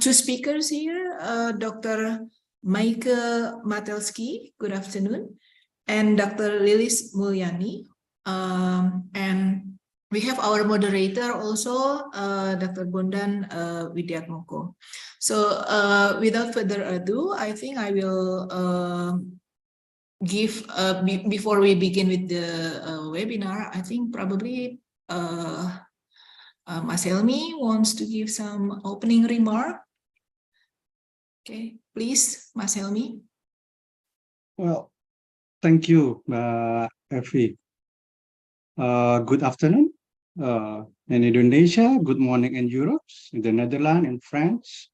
two speakers here, Dr. Maaike Matelski, good afternoon, and Dr. Lilis Mulyani. And we have our moderator also, Dr. Bondan Widiatmoko. So without further ado, I think I will give, before we begin with the webinar, I think probably Mas Helmi wants to give some opening remark. Okay, please, Mas Helmi. Well, thank you, Effie. Good afternoon in Indonesia, good morning in Europe, in the Netherlands, in France,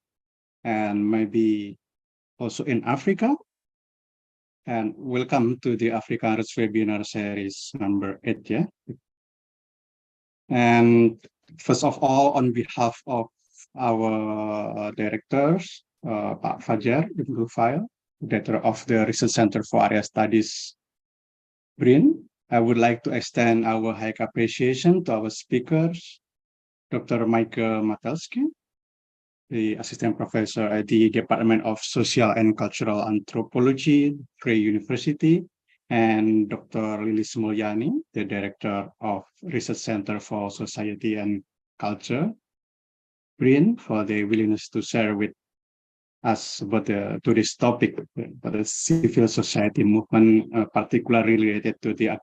and maybe also in Africa. And welcome to the African Roots webinar series number 8. Yeah. And first of all, on behalf of our directors, Pak Fajar Ibnu Fail, Director of the Research Center for Area Studies, BRIN, I would like to extend our high appreciation to our speakers, Dr. Maaike Matelski, the Assistant Professor at the Department of Social and Cultural Anthropology, Vrije University, and Dr. Lilis Mulyani, the Director of Research Center for Society and Culture, BRIN, for their willingness to share with us about today's topic, the civil society movement, particularly related to the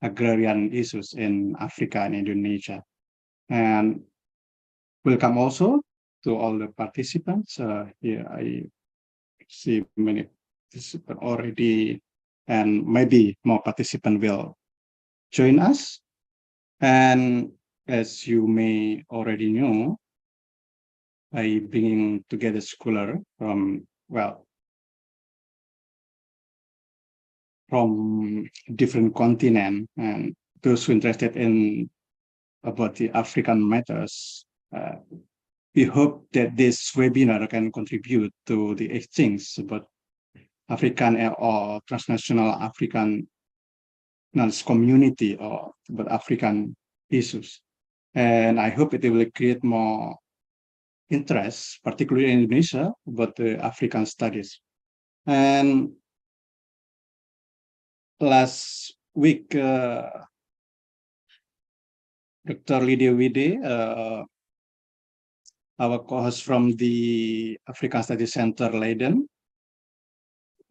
agrarian issues in Africa and Indonesia. And welcome also to all the participants. Here I see many participants already, and maybe more participants will join us. And as you may already know, by bringing together scholars from different continents and those who are interested in about the African matters. We hope that this webinar can contribute to the exchange about African or transnational African community or about African issues. And I hope it will create more interest, particularly in Indonesia, about the African studies. And last week, Dr. Lydia Wide, our co-host from the African Studies Center, Leiden,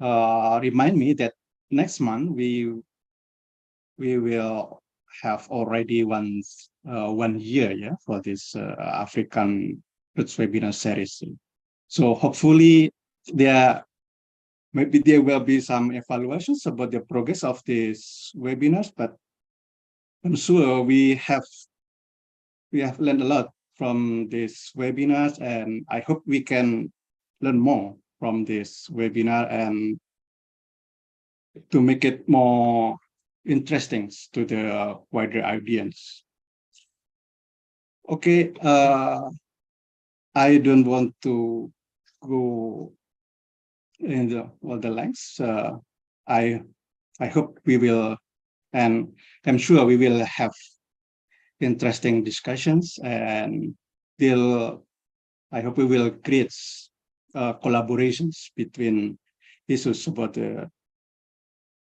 remind me that next month we will have already one year for this African Roots webinar series. So hopefully maybe there will be some evaluations about the progress of these webinars, but I'm sure we have learned a lot from these webinars, and I hope we can learn more from this webinar and to make it more interesting to the wider audience. Okay, I don't want to go in all the lengths. I hope we will, and I'm sure we will have interesting discussions, and I hope we will create collaborations between issues about the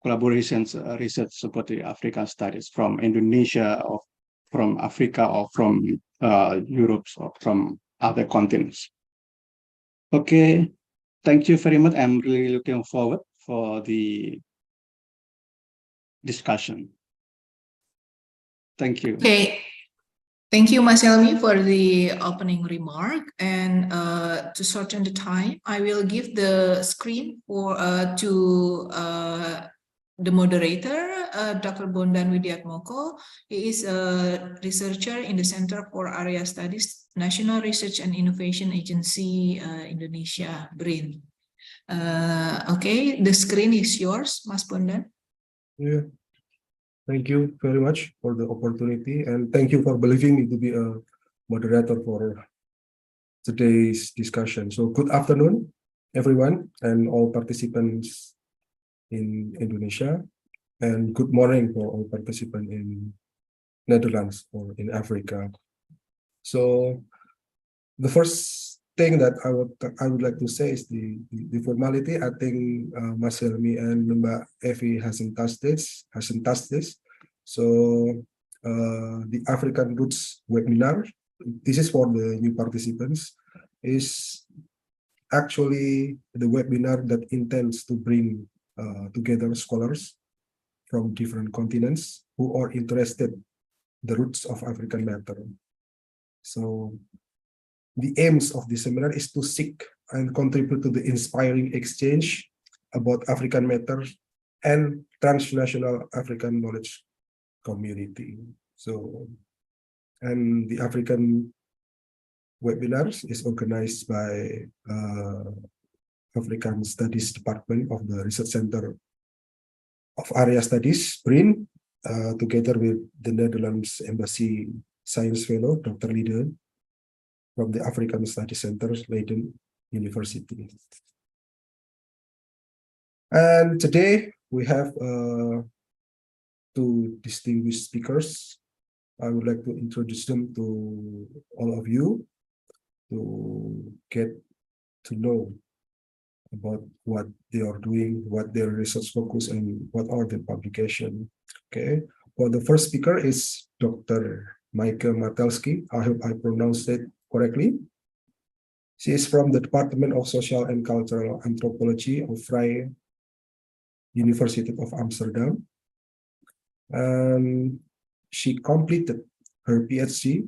collaborations, research about the African studies from Indonesia or from Africa or from Europe or from other continents. Okay, thank you very much. I'm really looking forward for the discussion. Thank you. Okay, thank you, Mas Helmi, for the opening remark. And to shorten the time, I will give the screen for to the moderator, Dr. Bondan Widiatmoko. He is a researcher in the Center for Area Studies, National Research and Innovation Agency, Indonesia, BRIN. Okay, the screen is yours, Mas Bondan. Yeah, thank you very much for the opportunity, and thank you for believing me to be a moderator for today's discussion. So good afternoon, everyone, and all participants in Indonesia, and good morning for all participants in Netherlands or in Africa. So the first thing that I would like to say is the formality. I think Mas Helmi and Mbak Evi hasn't touched this. So the African Roots webinar, this is for the new participants, is actually the webinar that intends to bring together scholars from different continents who are interested in the roots of African matter. So the aims of this seminar is to seek and contribute to the inspiring exchange about African matters and transnational African knowledge community. So, and the African webinars is organized by African Studies Department of the Research Center of Area Studies, BRIN, together with the Netherlands Embassy Science Fellow, Dr. Liede, from the African Studies Center, Leiden University. And today we have two distinguished speakers. I would like to introduce them to all of you to get to know about what they are doing, what their research focus, and what are the publication. Okay. Well, the first speaker is Dr. Maaike Matelski. I hope I pronounced it correctly. She is from the Department of Social and Cultural Anthropology of Vrije Universiteit of Amsterdam. She completed her PhD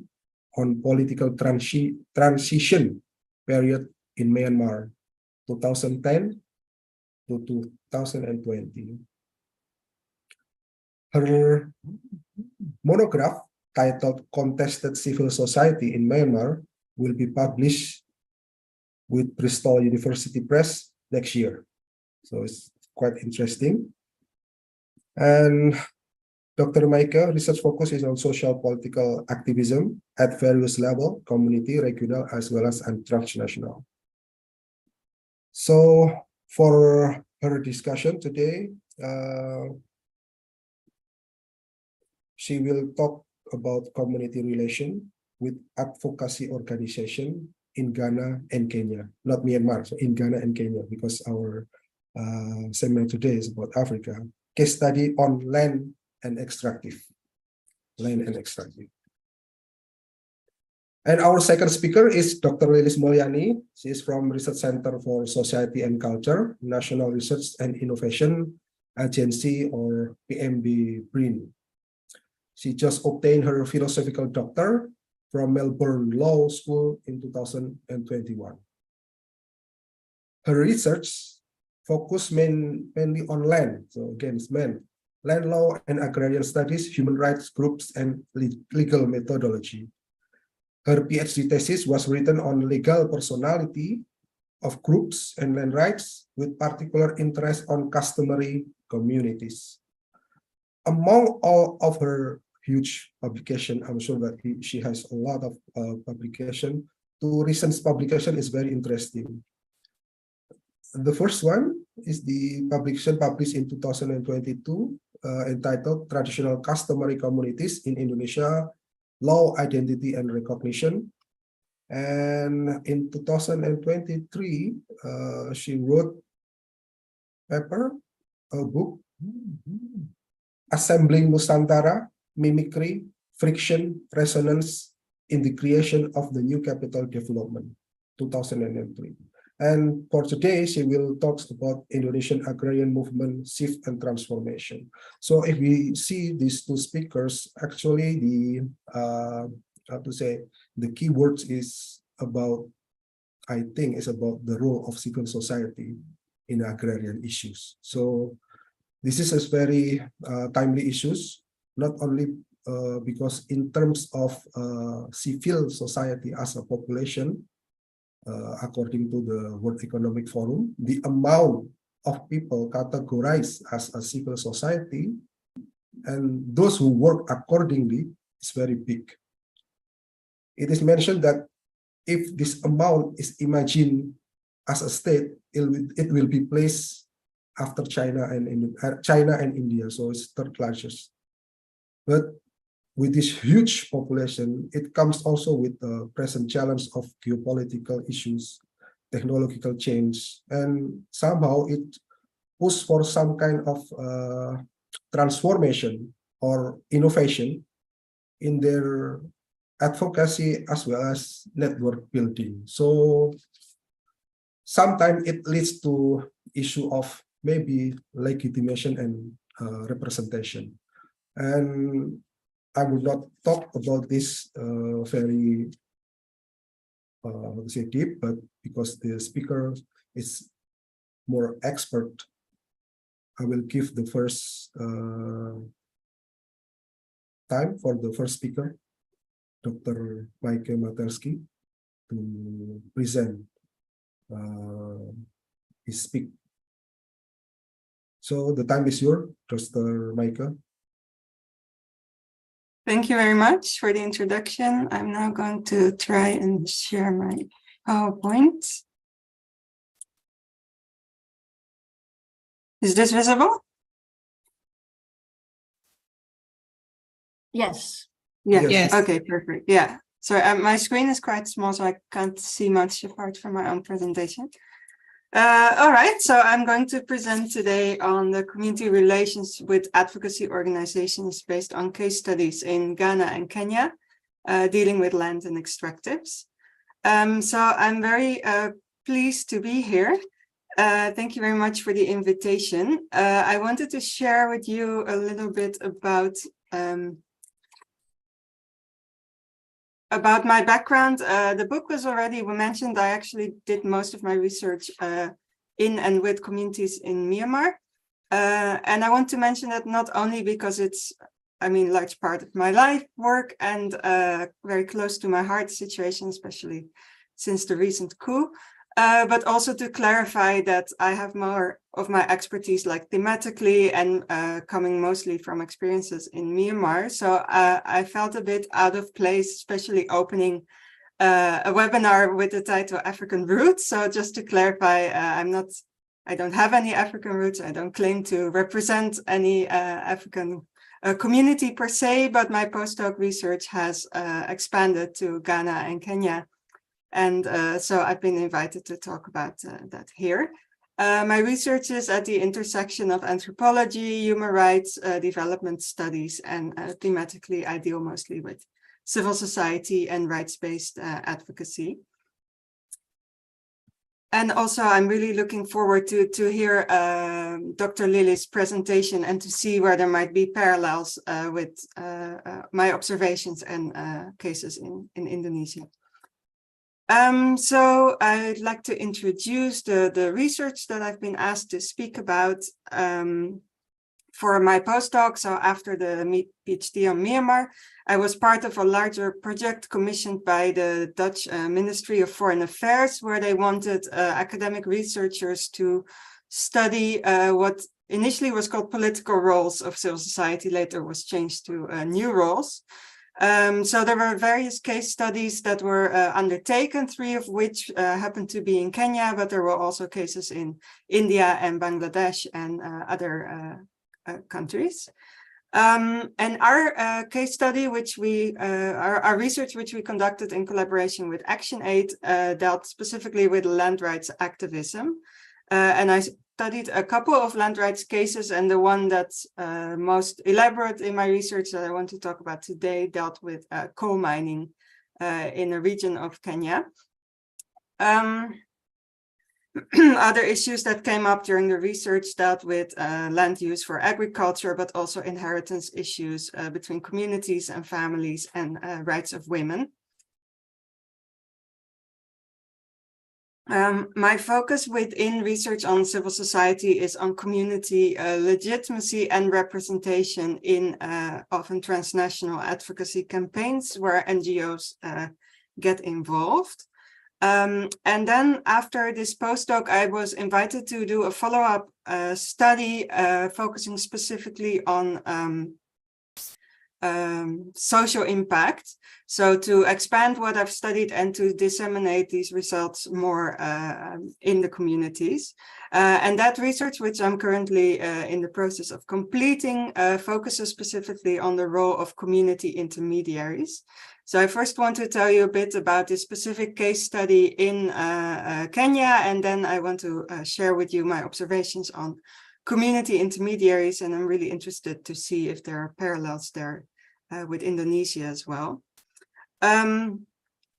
on political transition period in Myanmar, 2010 to 2020. Her monograph titled Contested Civil Society in Myanmar will be published with Bristol University Press next year. So it's quite interesting. And Dr. Maaike research focus is on social political activism at various levels, community, regional, as well as transnational. So for her discussion today, she will talk about community relation with advocacy organization in Ghana and Kenya, not Myanmar, so in Ghana and Kenya, because our seminar today is about Africa. Case study on land and extractive. And our second speaker is Dr. Lilis Mulyani. She is from Research Center for Society and Culture, National Research and Innovation Agency, or PMB BRIN. She just obtained her philosophical doctor from Melbourne Law School in 2021. Her research focused mainly on land, so again, it's land law and agrarian studies, human rights groups, and legal methodology. Her PhD thesis was written on legal personality of groups and land rights with particular interest on customary communities. Among all of her huge publication, I'm sure that she has a lot of publication. Two recent publication is very interesting. The first one is the publication published in 2022 entitled Traditional Customary Communities in Indonesia, Law, Identity, and Recognition. And in 2023, she wrote a book, Assembling Nusantara, Mimicry, Friction, Resonance in the Creation of the New Capital Development, 2003. And for today, she will talk about Indonesian agrarian movement, shift and transformation. So if we see these two speakers, actually the the keywords is about, I think, is about the role of civil society in agrarian issues. So this is a very timely issues, not only because in terms of civil society as a population, according to the World Economic Forum, the amount of people categorized as a civil society and those who work accordingly is very big. It is mentioned that if this amount is imagined as a state, it will be placed after China and India, so it's third largest. But with this huge population, it comes also with the present challenge of geopolitical issues, technological change, and somehow it pushes for some kind of transformation or innovation in their advocacy as well as network building. So sometimes it leads to issue of maybe legitimation and representation. And I would not talk about this very deep, but because the speaker is more expert, I will give the first time for the first speaker, Dr. Maaike Matelski, to present his speak. So the time is yours, Dr. Maaike. Thank you very much for the introduction. I'm now going to try and share my PowerPoint. Is this visible? Yes. Yeah. Yes. Okay, perfect. Yeah. So my screen is quite small, so I can't see much apart from my own presentation. All right, so I'm going to present today on the community relations with advocacy organizations based on case studies in Ghana and Kenya, dealing with land and extractives. So I'm very pleased to be here. Thank you very much for the invitation. I wanted to share with you a little bit about my background. The book was already mentioned. I actually did most of my research in and with communities in Myanmar. And I want to mention that not only because it's, I mean, large part of my life, work, and very close to my heart situation, especially since the recent coup, but also to clarify that I have more of my expertise like thematically and coming mostly from experiences in Myanmar. So I felt a bit out of place, especially opening a webinar with the title African Roots. So just to clarify, I don't have any African roots. I don't claim to represent any African community per se, but my postdoc research has expanded to Ghana and Kenya. And so I've been invited to talk about that here. My research is at the intersection of anthropology, human rights, development studies, and thematically I deal mostly with civil society and rights-based advocacy. And also I'm really looking forward to hear Dr. Lily's presentation and to see where there might be parallels with my observations and cases in Indonesia. So I'd like to introduce the research that I've been asked to speak about for my postdoc. So after the PhD on Myanmar, I was part of a larger project commissioned by the Dutch Ministry of Foreign Affairs, where they wanted academic researchers to study what initially was called political roles of civil society, later was changed to new roles. So there were various case studies that were undertaken, 3 of which happened to be in Kenya, but there were also cases in India and Bangladesh and other countries. And our case study, which our research, which we conducted in collaboration with ActionAid, dealt specifically with land rights activism. And I studied a couple of land rights cases, and the one that's most elaborate in my research that I want to talk about today dealt with coal mining in a region of Kenya. Other issues that came up during the research dealt with land use for agriculture, but also inheritance issues between communities and families and rights of women. My focus within research on civil society is on community legitimacy and representation in often transnational advocacy campaigns where NGOs get involved. And then after this postdoc, I was invited to do a follow-up study focusing specifically on social impact. So to expand what I've studied and to disseminate these results more in the communities. And that research, which I'm currently in the process of completing, focuses specifically on the role of community intermediaries. So I first want to tell you a bit about this specific case study in Kenya, and then I want to share with you my observations on community intermediaries, and I'm really interested to see if there are parallels there with Indonesia as well.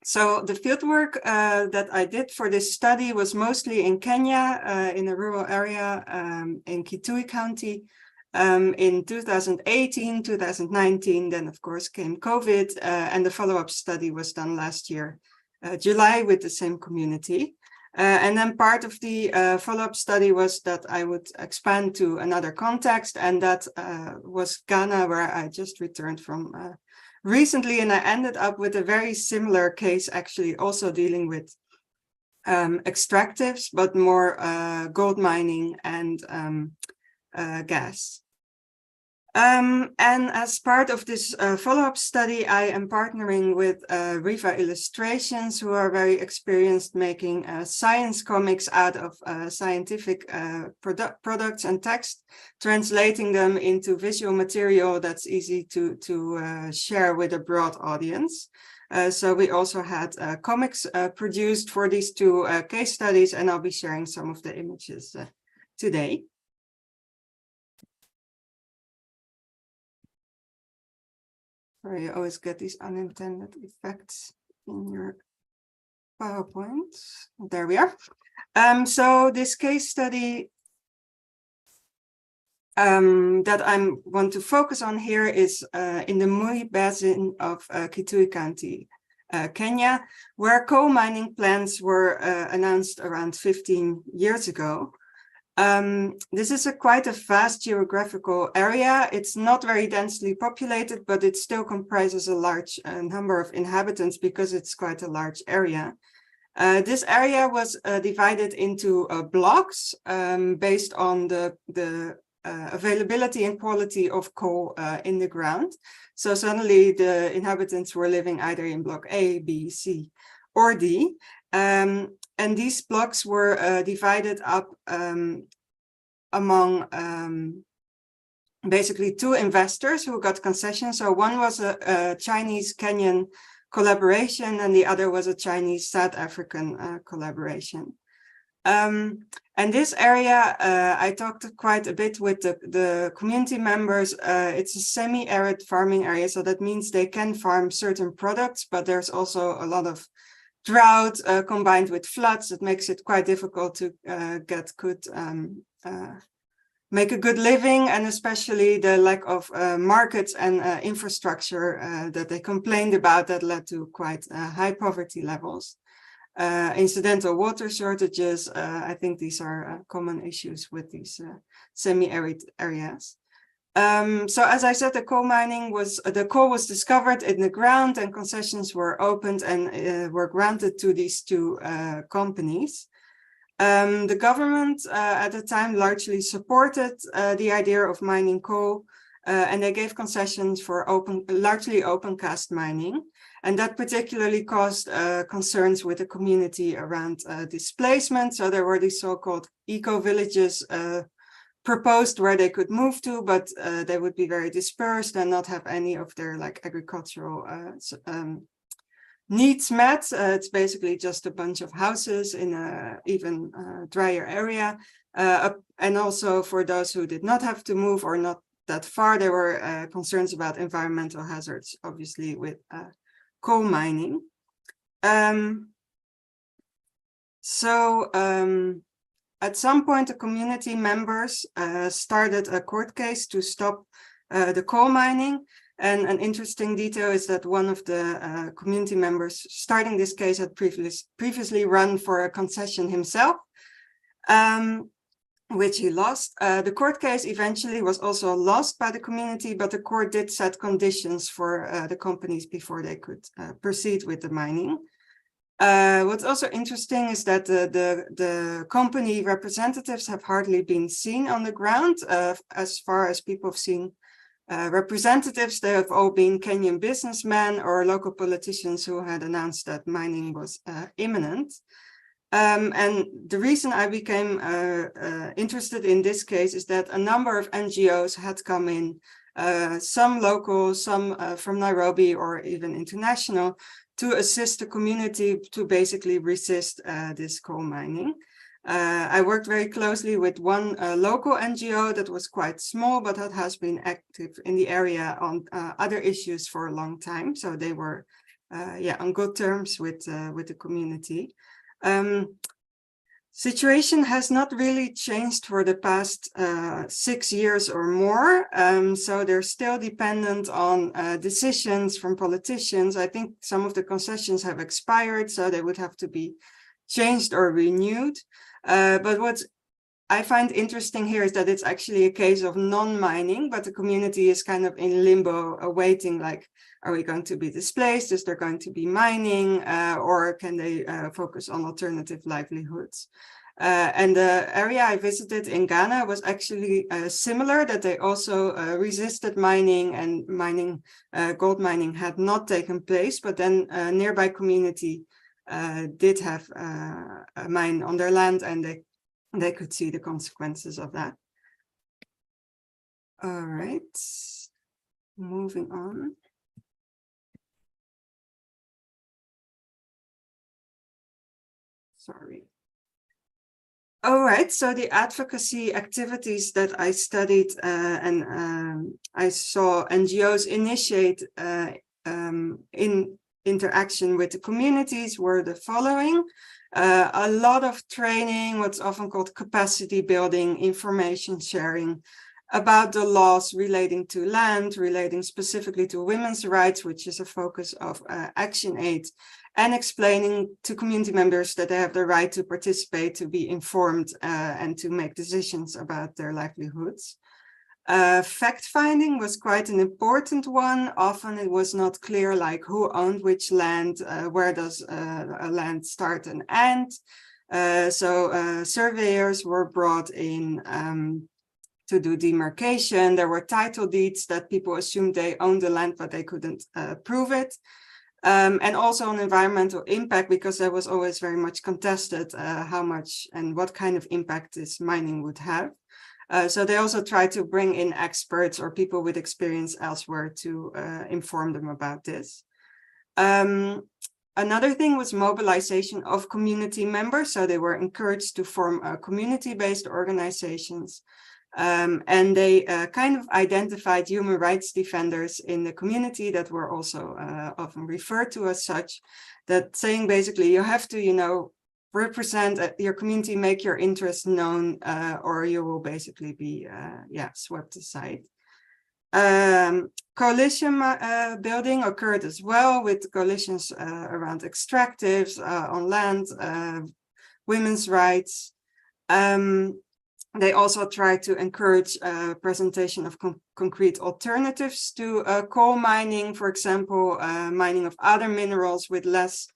So the fieldwork that I did for this study was mostly in Kenya, in a rural area in Kitui County. In 2018, 2019, then of course came COVID, and the follow-up study was done last year, July, with the same community. And then part of the follow-up study was that I would expand to another context, and that was Ghana, where I just returned from recently, and I ended up with a very similar case, actually also dealing with extractives, but more gold mining and gas. And as part of this follow-up study, I am partnering with Vrije Illustrations, who are very experienced making science comics out of scientific products and text, translating them into visual material that's easy to share with a broad audience. So we also had comics produced for these two case studies, and I'll be sharing some of the images today. Sorry, you always get these unintended effects in your PowerPoint. There we are. So this case study that I want to focus on here is in the Mui Basin of Kitui County, Kenya, where coal mining plans were announced around 15 years ago. This is quite a vast geographical area. It's not very densely populated, but it still comprises a large number of inhabitants because it's quite a large area. This area was divided into blocks based on the availability and quality of coal in the ground. So suddenly the inhabitants were living either in block A, B, C, or D. And these blocks were divided up among basically two investors who got concessions. So one was a Chinese-Kenyan collaboration, and the other was a Chinese-South African collaboration. And this area, I talked quite a bit with the community members. It's a semi-arid farming area, so that means they can farm certain products, but there's also a lot of drought combined with floods that makes it quite difficult to get good, make a good living, and especially the lack of markets and infrastructure that they complained about that led to quite high poverty levels. Incidental water shortages, I think these are common issues with these semi-arid areas. So as I said, the coal was discovered in the ground, and concessions were opened and were granted to these two companies. The government at the time largely supported the idea of mining coal, and they gave concessions for largely open cast mining. And that particularly caused concerns with the community around displacement. So there were these so-called eco-villages proposed where they could move to, but they would be very dispersed and not have any of their agricultural needs met. It's basically just a bunch of houses in a even drier area. And also for those who did not have to move or not that far, there were concerns about environmental hazards, obviously with coal mining. At some point, the community members started a court case to stop the coal mining. And an interesting detail is that one of the community members starting this case had previously run for a concession himself, which he lost. The court case eventually was also lost by the community, but the court did set conditions for the companies before they could proceed with the mining. What's also interesting is that the company representatives have hardly been seen on the ground as far as people have seen representatives. They have all been Kenyan businessmen or local politicians who had announced that mining was imminent. And the reason I became interested in this case is that a number of NGOs had come in, some local, some from Nairobi or even international, to assist the community to basically resist this coal mining. I worked very closely with one local NGO that was quite small, but that has been active in the area on other issues for a long time. So they were on good terms with the community. Situation has not really changed for the past 6 years or more. So they're still dependent on decisions from politicians. I think some of the concessions have expired, so they would have to be changed or renewed. But what I find interesting here is that it's actually a case of non-mining, but the community is kind of in limbo, awaiting, like, are we going to be displaced? Is there going to be mining, or can they focus on alternative livelihoods? And the area I visited in Ghana was actually similar, that they also resisted mining, and gold mining had not taken place, but then a nearby community did have a mine on their land, and they could see the consequences of that. All right, moving on. Sorry. All right, so the advocacy activities that I studied and I saw NGOs initiate in interaction with the communities were the following. A lot of training, what's often called capacity building, information sharing about the laws relating to land, relating specifically to women's rights, which is a focus of Action Aid, and explaining to community members that they have the right to participate, to be informed, and to make decisions about their livelihoods. Fact-finding was quite an important one. Often it was not clear, like, who owned which land, where does a land start and end. So surveyors were brought in to do demarcation. There were title deeds that people assumed they owned the land, but they couldn't prove it. And also on environmental impact, because there was always very much contested how much and what kind of impact this mining would have. So they also tried to bring in experts or people with experience elsewhere to inform them about this. Another thing was mobilization of community members. So they were encouraged to form community-based organizations. And they kind of identified human rights defenders in the community that were also often referred to as such, that saying basically you have to, you know, represent your community, make your interests known, or you will basically be swept aside. Coalition building occurred as well, with coalitions around extractives, on land, women's rights. They also tried to encourage presentation of concrete alternatives to coal mining, for example, mining of other minerals with less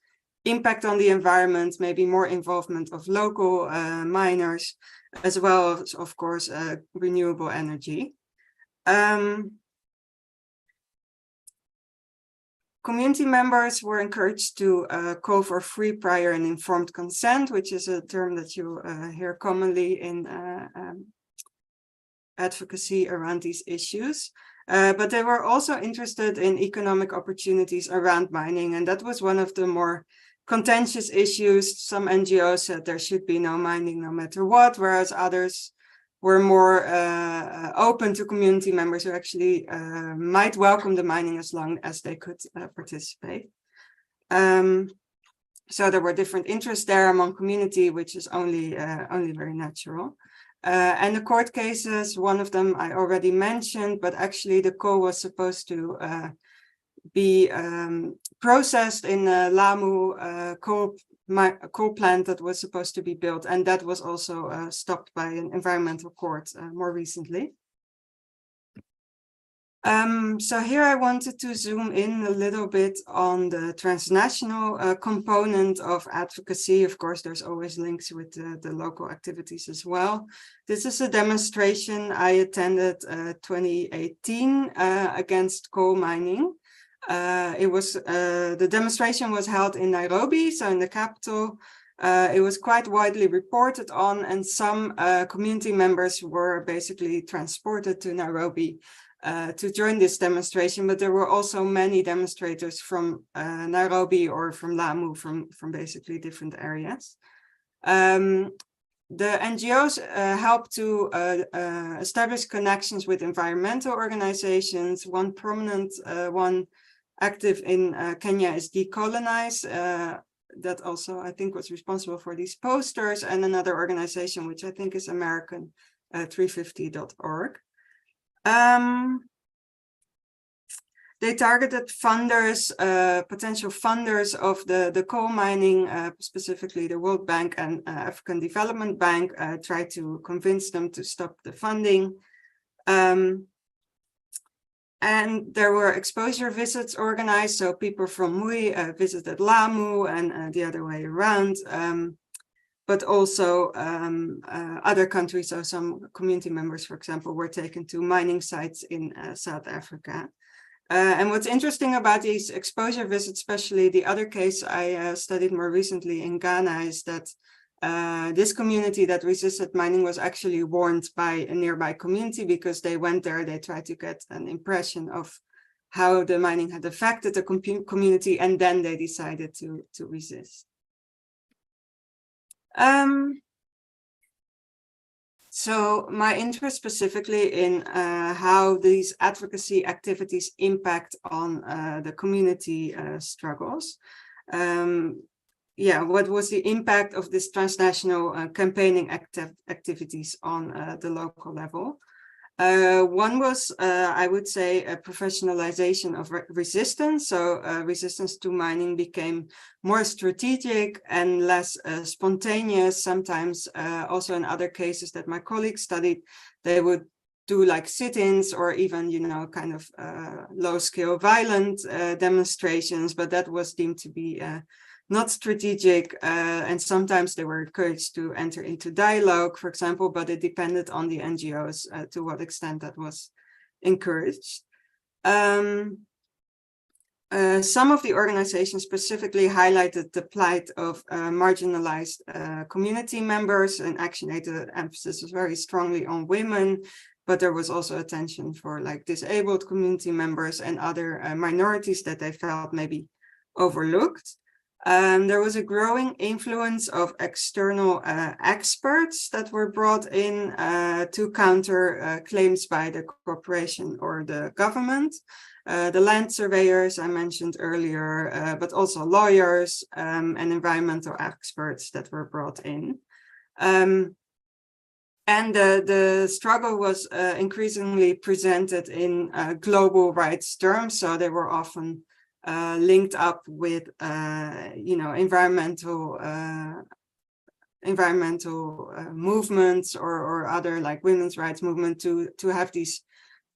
impact on the environment, maybe more involvement of local miners, as well as, of course, renewable energy. Community members were encouraged to call for free, prior, and informed consent, which is a term that you hear commonly in advocacy around these issues. But they were also interested in economic opportunities around mining, and that was one of the more contentious issues. Some NGOs said there should be no mining no matter what, whereas others were more open to community members who actually might welcome the mining as long as they could participate. So there were different interests there among community, which is only very natural. And the court cases, one of them I already mentioned, but actually the coal was supposed to be processed in Lamu coal plant that was supposed to be built, and that was also stopped by an environmental court more recently. So here I wanted to zoom in a little bit on the transnational component of advocacy. Of course, there's always links with the local activities as well. This is a demonstration I attended 2018 against coal mining. The demonstration was held in Nairobi, so in the capital. It was quite widely reported on, and some community members were basically transported to Nairobi to join this demonstration, but there were also many demonstrators from Nairobi or from Lamu, from basically different areas. The NGOs help to establish connections with environmental organizations. One prominent one active in Kenya is Decolonize, that also I think was responsible for these posters, and another organization which I think is American, 350.org. They targeted funders, potential funders of the coal mining, specifically the World Bank and African Development Bank, tried to convince them to stop the funding. And there were exposure visits organized, so people from Mui visited Lamu and the other way around. But also other countries, so some community members, for example, were taken to mining sites in South Africa. And what's interesting about these exposure visits, especially the other case I studied more recently in Ghana, is that this community that resisted mining was actually warned by a nearby community, because they went there, they tried to get an impression of how the mining had affected the community, and then they decided to resist. So my interest specifically in how these advocacy activities impact on the community struggles. What was the impact of this transnational campaigning activities on the local level? One was, I would say, a professionalization of resistance. So resistance to mining became more strategic and less spontaneous. Sometimes also in other cases that my colleagues studied, they would do like sit-ins or even, kind of low-scale violent demonstrations, but that was deemed to be not strategic, and sometimes they were encouraged to enter into dialogue, for example, but it depended on the NGOs to what extent that was encouraged. Some of the organizations specifically highlighted the plight of marginalized community members, and Action Aid, the emphasis was very strongly on women, but there was also attention for like disabled community members and other minorities that they felt maybe overlooked. There was a growing influence of external experts that were brought in to counter claims by the corporation or the government. The land surveyors I mentioned earlier, but also lawyers and environmental experts that were brought in. And the struggle was increasingly presented in global rights terms, so they were often linked up with, environmental movements or other like women's rights movement to have these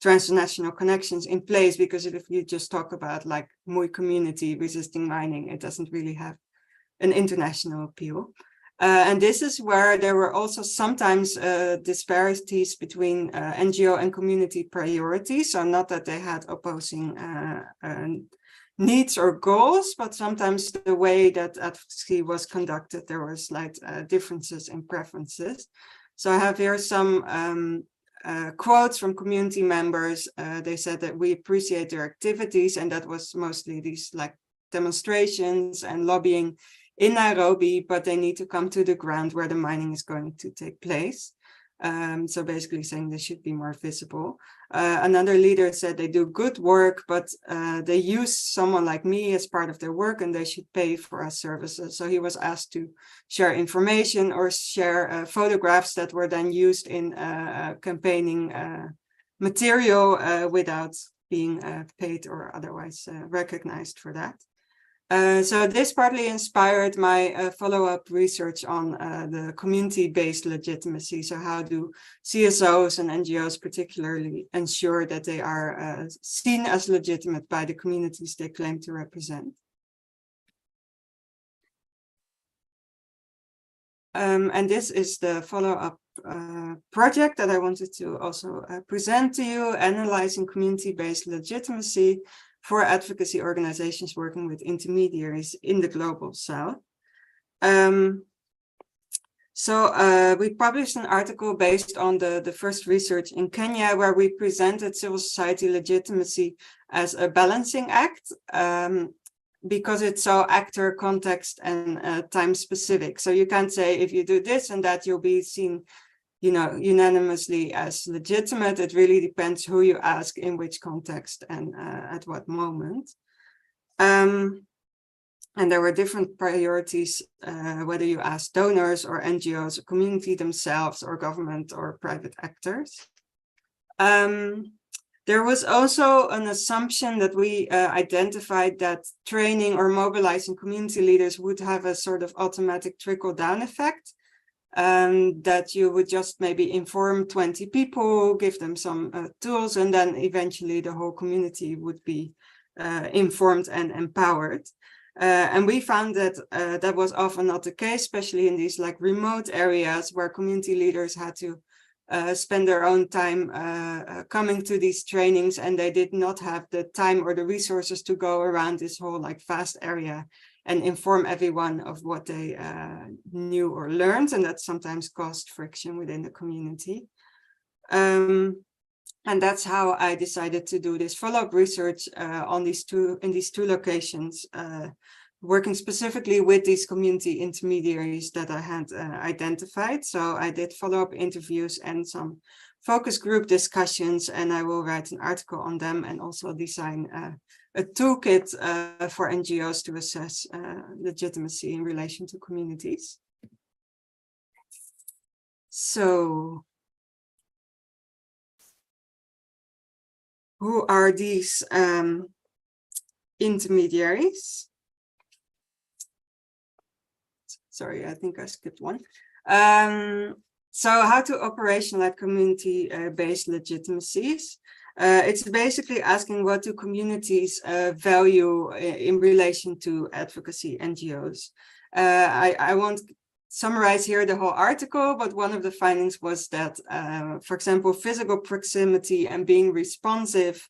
transnational connections in place, because if you just talk about like Mui community resisting mining, it doesn't really have an international appeal. And this is where there were also sometimes disparities between NGO and community priorities. So not that they had opposing needs or goals, but sometimes the way that advocacy was conducted, there were slight differences in preferences. So I have here some quotes from community members. They said that we appreciate their activities, and that was mostly these like demonstrations and lobbying in Nairobi, but they need to come to the ground where the mining is going to take place. So basically saying they should be more visible. Another leader said they do good work, but they use someone like me as part of their work, and they should pay for our services. So he was asked to share information or share photographs that were then used in campaigning material without being paid or otherwise recognized for that. So this partly inspired my follow-up research on the community-based legitimacy. So how do CSOs and NGOs particularly ensure that they are seen as legitimate by the communities they claim to represent? And this is the follow-up project that I wanted to also present to you, analyzing community-based legitimacy for advocacy organizations working with intermediaries in the Global South. So we published an article based on the first research in Kenya, where we presented civil society legitimacy as a balancing act, because it's so actor, context, and time specific. So you can't say if you do this and that, you'll be seen, you know, unanimously as legitimate. It really depends who you ask, in which context, and at what moment. And there were different priorities, whether you ask donors or NGOs, or community themselves, or government or private actors. There was also an assumption that we identified that training or mobilizing community leaders would have a sort of automatic trickle-down effect, that you would just maybe inform 20 people, give them some tools, and then eventually the whole community would be informed and empowered. And we found that that was often not the case, especially in these like remote areas where community leaders had to spend their own time coming to these trainings, and they did not have the time or the resources to go around this whole like vast area and inform everyone of what they knew or learned, and that sometimes caused friction within the community. And that's how I decided to do this follow-up research on these two locations, working specifically with these community intermediaries that I had identified. So I did follow-up interviews and some focus group discussions, and I will write an article on them and also design a toolkit for NGOs to assess legitimacy in relation to communities. So who are these intermediaries? Sorry, I think I skipped one. So how to operationalize community-based legitimacies. It's basically asking, what do communities value in relation to advocacy NGOs? I won't summarize here the whole article, but one of the findings was that, for example, physical proximity and being responsive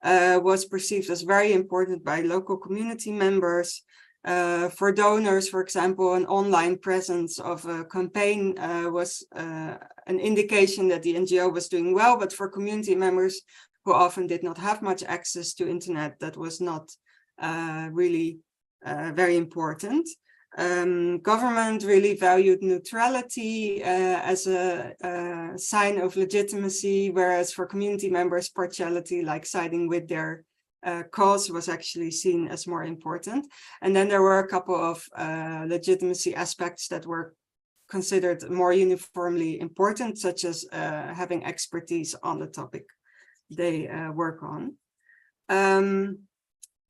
was perceived as very important by local community members. For donors, for example, an online presence of a campaign was an indication that the NGO was doing well, but for community members who often did not have much access to internet, that was not really very important. Government really valued neutrality as a sign of legitimacy, whereas for community members, partiality, like siding with their cause, was actually seen as more important. And then there were a couple of legitimacy aspects that were considered more uniformly important, such as having expertise on the topic they work on.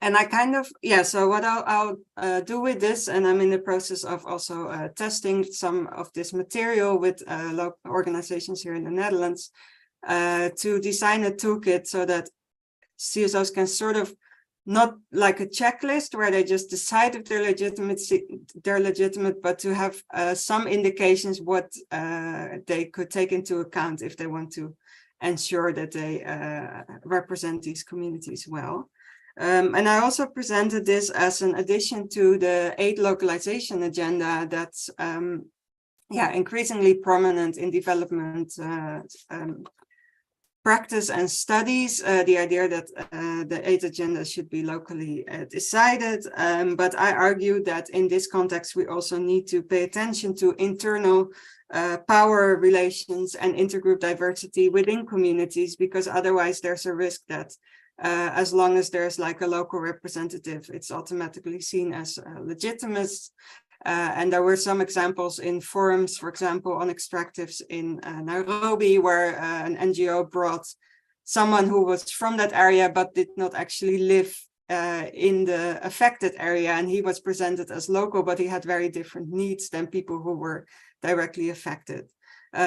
And I kind of, yeah, so what I'll do with this, and I'm in the process of also testing some of this material with local organizations here in the Netherlands to design a toolkit so that CSOs can sort of, not like a checklist where they just decide if they're legitimate, but to have some indications what they could take into account if they want to ensure that they represent these communities well. And I also presented this as an addition to the aid localization agenda that's increasingly prominent in development practice and studies, the idea that the aid agenda should be locally decided. But I argue that in this context, we also need to pay attention to internal power relations and intergroup diversity within communities, because otherwise there's a risk that as long as there's like a local representative, it's automatically seen as legitimate. And there were some examples in forums, for example, on extractives in Nairobi, where an NGO brought someone who was from that area but did not actually live in the affected area, and he was presented as local, but he had very different needs than people who were directly affected.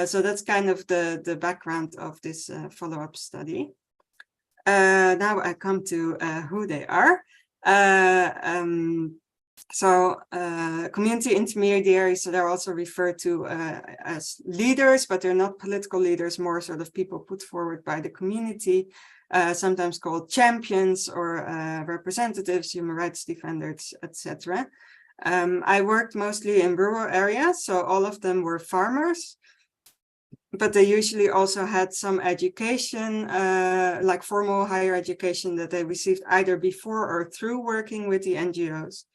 So that's kind of the background of this follow-up study. Now I come to who they are. Community intermediaries, so they're also referred to as leaders, but they're not political leaders, more sort of people put forward by the community, sometimes called champions or representatives, human rights defenders, etc. I worked mostly in rural areas, so all of them were farmers, but they usually also had some education, like formal higher education that they received either before or through working with the NGOs.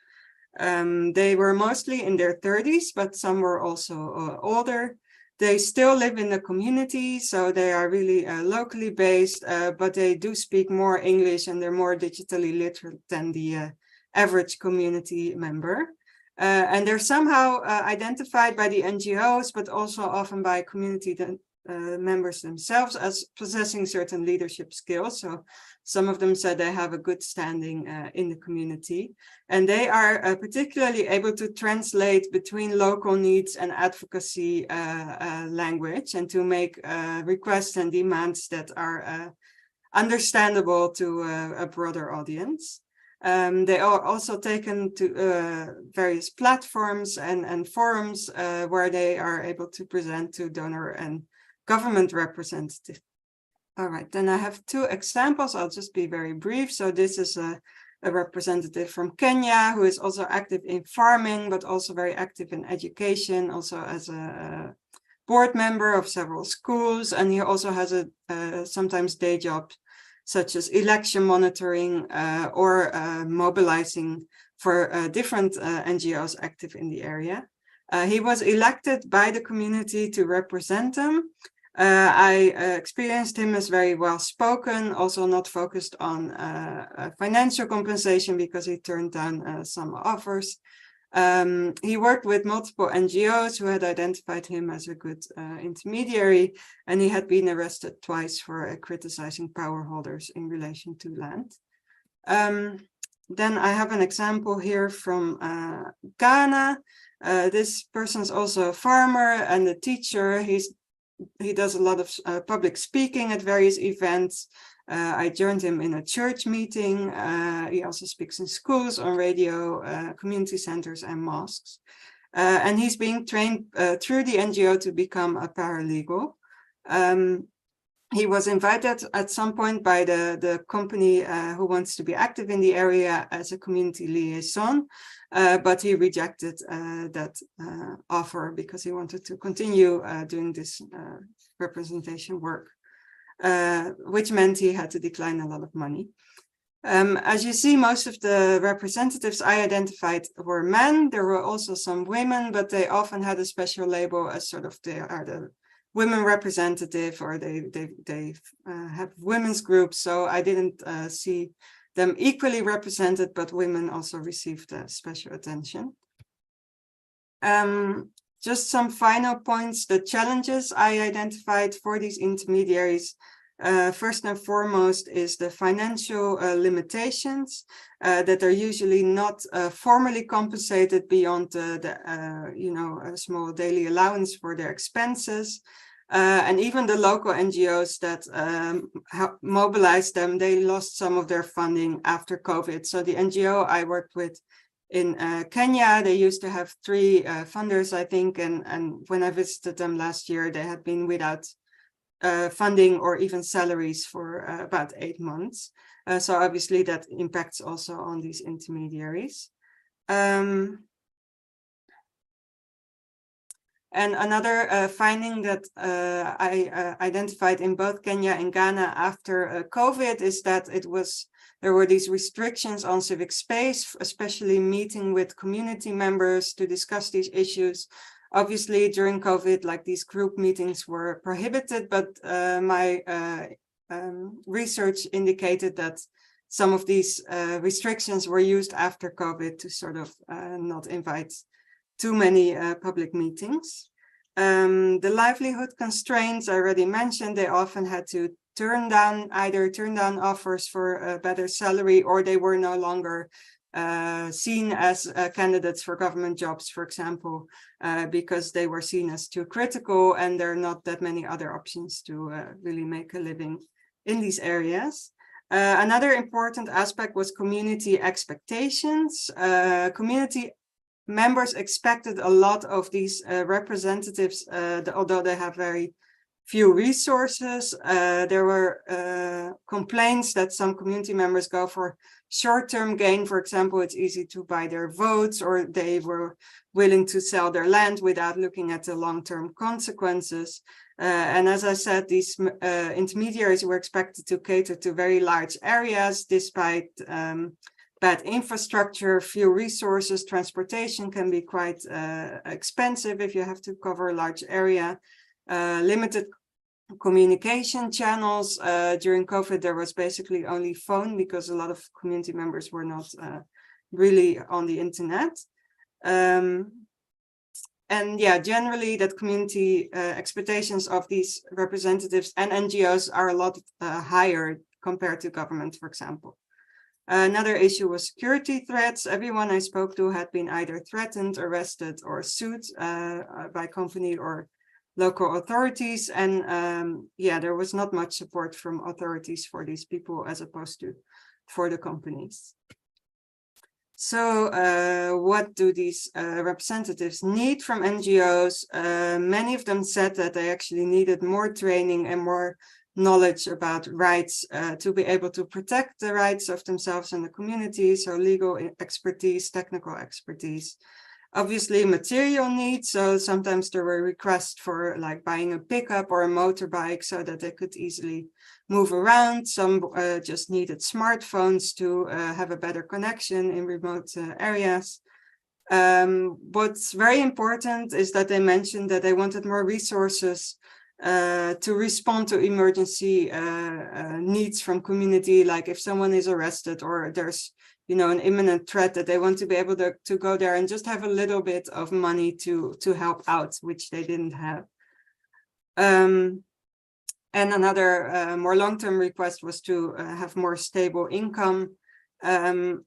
They were mostly in their 30s, but some were also older. They still live in the community, so they are really locally based, but they do speak more English and they're more digitally literate than the average community member. And they're somehow identified by the NGOs, but also often by community members themselves as possessing certain leadership skills. So some of them said they have a good standing in the community, and they are particularly able to translate between local needs and advocacy language, and to make requests and demands that are understandable to a broader audience. They are also taken to various platforms and forums where they are able to present to donor and government representatives. All right, then I have two examples. I'll just be very brief. So this is a representative from Kenya who is also active in farming, but also very active in education, also as a board member of several schools. And he also has a sometimes day job, such as election monitoring or mobilizing for different NGOs active in the area. He was elected by the community to represent them. I experienced him as very well spoken, also not focused on financial compensation because he turned down some offers. He worked with multiple NGOs who had identified him as a good intermediary, and he had been arrested twice for criticizing power holders in relation to land. Then I have an example here from Ghana. This person's also a farmer and a teacher. He does a lot of public speaking at various events. I joined him in a church meeting. He also speaks in schools, on radio, community centers and mosques. And he's being trained through the NGO to become a paralegal. He was invited at some point by the company who wants to be active in the area as a community liaison, but he rejected that offer because he wanted to continue doing this representation work, which meant he had to decline a lot of money. As you see, most of the representatives I identified were men. There were also some women, but they often had a special label as sort of they are the women representative, or they have women's groups. So I didn't see them equally represented, but women also received special attention. Just some final points, the challenges I identified for these intermediaries. First and foremost is the financial limitations, that are usually not formally compensated beyond a small daily allowance for their expenses. And even the local NGOs that mobilized them, they lost some of their funding after COVID. So the NGO I worked with in Kenya, they used to have 3 funders, I think, and when I visited them last year, they had been without funding or even salaries for about 8 months. So obviously that impacts also on these intermediaries. And another finding that I identified in both Kenya and Ghana after COVID is that there were these restrictions on civic space, especially meeting with community members to discuss these issues. Obviously, during COVID, like these group meetings were prohibited, but my research indicated that some of these restrictions were used after COVID to sort of not invite too many public meetings. The livelihood constraints I already mentioned, they often had to either turn down offers for a better salary, or they were no longer seen as candidates for government jobs, for example, because they were seen as too critical, and there are not that many other options to really make a living in these areas. Another important aspect was community expectations. Community members expected a lot of these representatives, although they have very few resources. There were complaints that some community members go for short-term gain. For example, it's easy to buy their votes, or they were willing to sell their land without looking at the long-term consequences. And as I said, these intermediaries were expected to cater to very large areas, despite bad infrastructure, few resources. Transportation can be quite expensive if you have to cover a large area. Limited communication channels. During COVID, there was basically only phone, because a lot of community members were not really on the internet. And yeah, generally that community expectations of these representatives and NGOs are a lot higher compared to government, for example. Another issue was security threats. Everyone I spoke to had been either threatened, arrested, or sued by company or local authorities. And yeah, there was not much support from authorities for these people as opposed to for the companies. So what do these representatives need from NGOs? Many of them said that they actually needed more training and more knowledge about rights to be able to protect the rights of themselves and the community. So legal expertise, technical expertise. Obviously material needs, so sometimes there were requests for like buying a pickup or a motorbike so that they could easily move around. Some just needed smartphones to have a better connection in remote areas. What's very important is that they mentioned that they wanted more resources to respond to emergency needs from community, like if someone is arrested or there's an imminent threat, that they want to be able to go there and just have a little bit of money to help out, which they didn't have. And another more long-term request was to have more stable income. And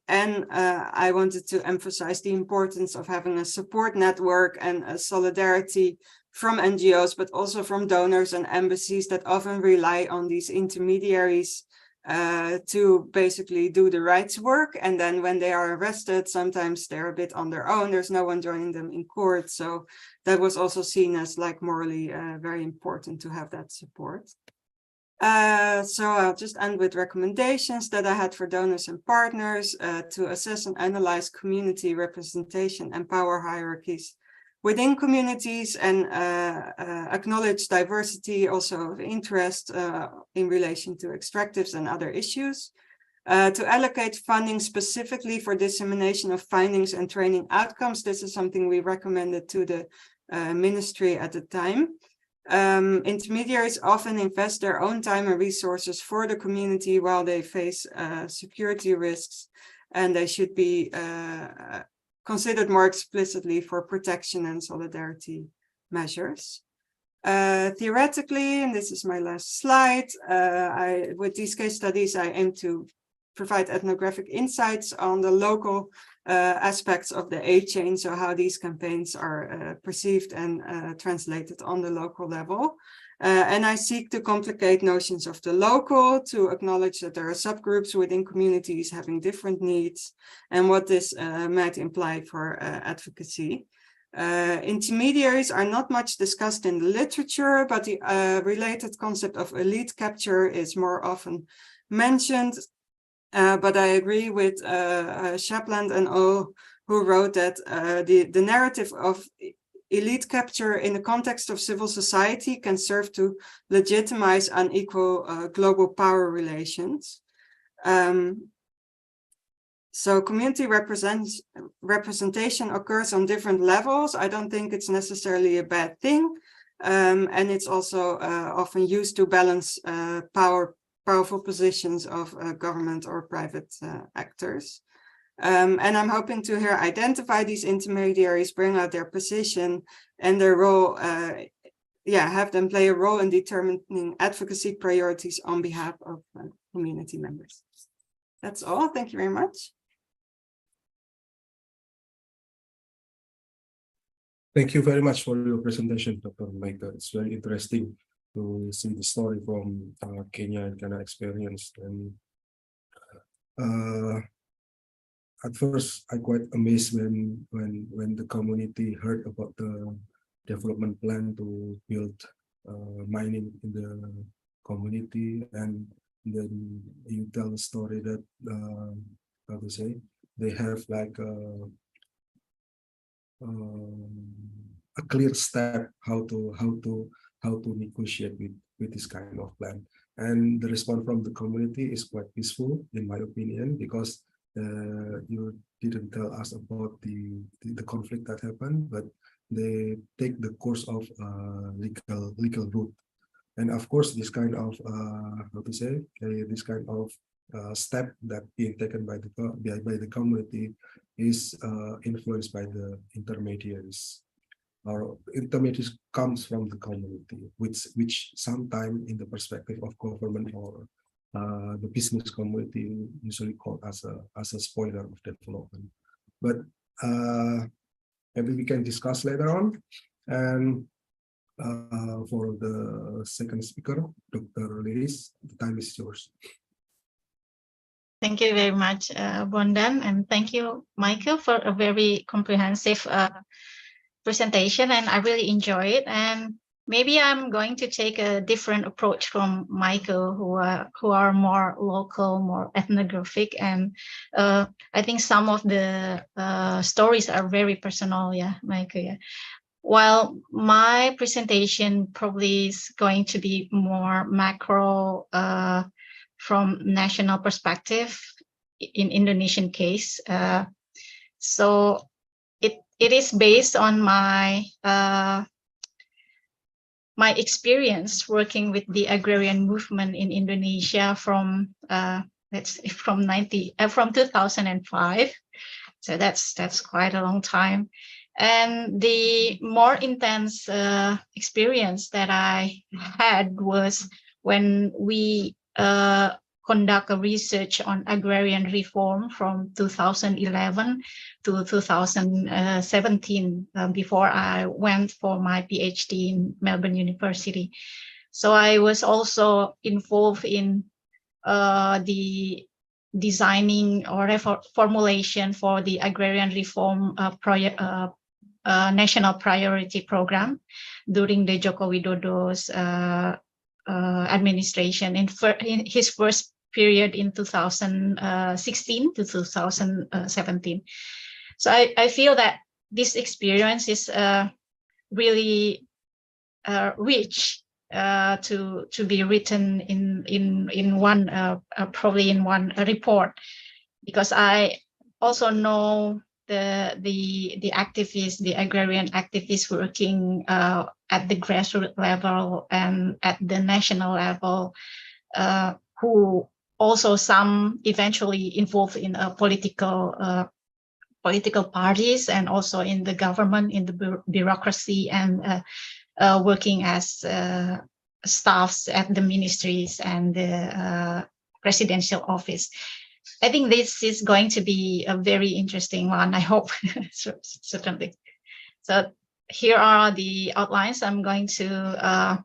I wanted to emphasize the importance of having a support network and a solidarity from NGOs, but also from donors and embassies that often rely on these intermediaries to basically do the rights work. And then when they are arrested, sometimes they're a bit on their own. There's no one joining them in court. So that was also seen as like morally very important to have that support. So I'll just end with recommendations that I had for donors and partners to assess and analyze community representation and power hierarchies within communities, and acknowledge diversity also of interest in relation to extractives and other issues. To allocate funding specifically for dissemination of findings and training outcomes. This is something we recommended to the ministry at the time. Intermediaries often invest their own time and resources for the community while they face security risks, and they should be considered more explicitly for protection and solidarity measures. Theoretically, and this is my last slide, with these case studies, I aim to provide ethnographic insights on the local aspects of the aid chain, so how these campaigns are perceived and translated on the local level. And I seek to complicate notions of the local, to acknowledge that there are subgroups within communities having different needs, and what this might imply for advocacy. Intermediaries are not much discussed in the literature, but the related concept of elite capture is more often mentioned. But I agree with Shapland and all who wrote that the narrative of elite capture in the context of civil society can serve to legitimize unequal global power relations. So community representation occurs on different levels. I don't think it's necessarily a bad thing. And it's also often used to balance powerful positions of government or private actors. And I'm hoping to here identify these intermediaries, bring out their position and their role have them play a role in determining advocacy priorities on behalf of community members. That's all. Thank you very much. Thank you very much for your presentation, Dr. Maaike. It's very interesting to see the story from Kenya and Ghana experience. And at first, I quite amazed when the community heard about the development plan to build mining in the community, and then you tell the story that how to say, they have like a clear step how to negotiate with this kind of plan. And the response from the community is quite peaceful, in my opinion, because you didn't tell us about the conflict that happened, but they take the course of legal route. And of course, this kind of how to say, this kind of step that being taken by the community is influenced by the intermediaries. Our intermediaries comes from the community, which sometimes in the perspective of government or the business community usually called as a spoiler of development. But maybe we can discuss later on. And for the second speaker, Dr. Liris, the time is yours. Thank you very much, Bondan, and thank you, Maaike, for a very comprehensive presentation, and I really enjoy it. And maybe I'm going to take a different approach from Maaike, who are more local, more ethnographic, and I think some of the stories are very personal, yeah, Maaike. Yeah. While my presentation probably is going to be more macro from national perspective in Indonesian case. So it is based on my my experience working with the agrarian movement in Indonesia from 2005. So that's quite a long time. And the more intense experience that I had was when we conduct a research on agrarian reform from 2011 to 2017 before I went for my PhD in Melbourne University. So I was also involved in the designing or formulation for the agrarian reform national priority program during the Joko Widodo's administration in his first period in 2016 to 2017. So I feel that this experience is really rich to be written in one probably in one report, because I also know the activists, the agrarian activists working at the grassroots level and at the national level, who also some eventually involved in political parties and also in the government, in the bureaucracy, and working as staffs at the ministries and the presidential office. I think this is going to be a very interesting one, I hope, certainly. So here are the outlines. I'm going to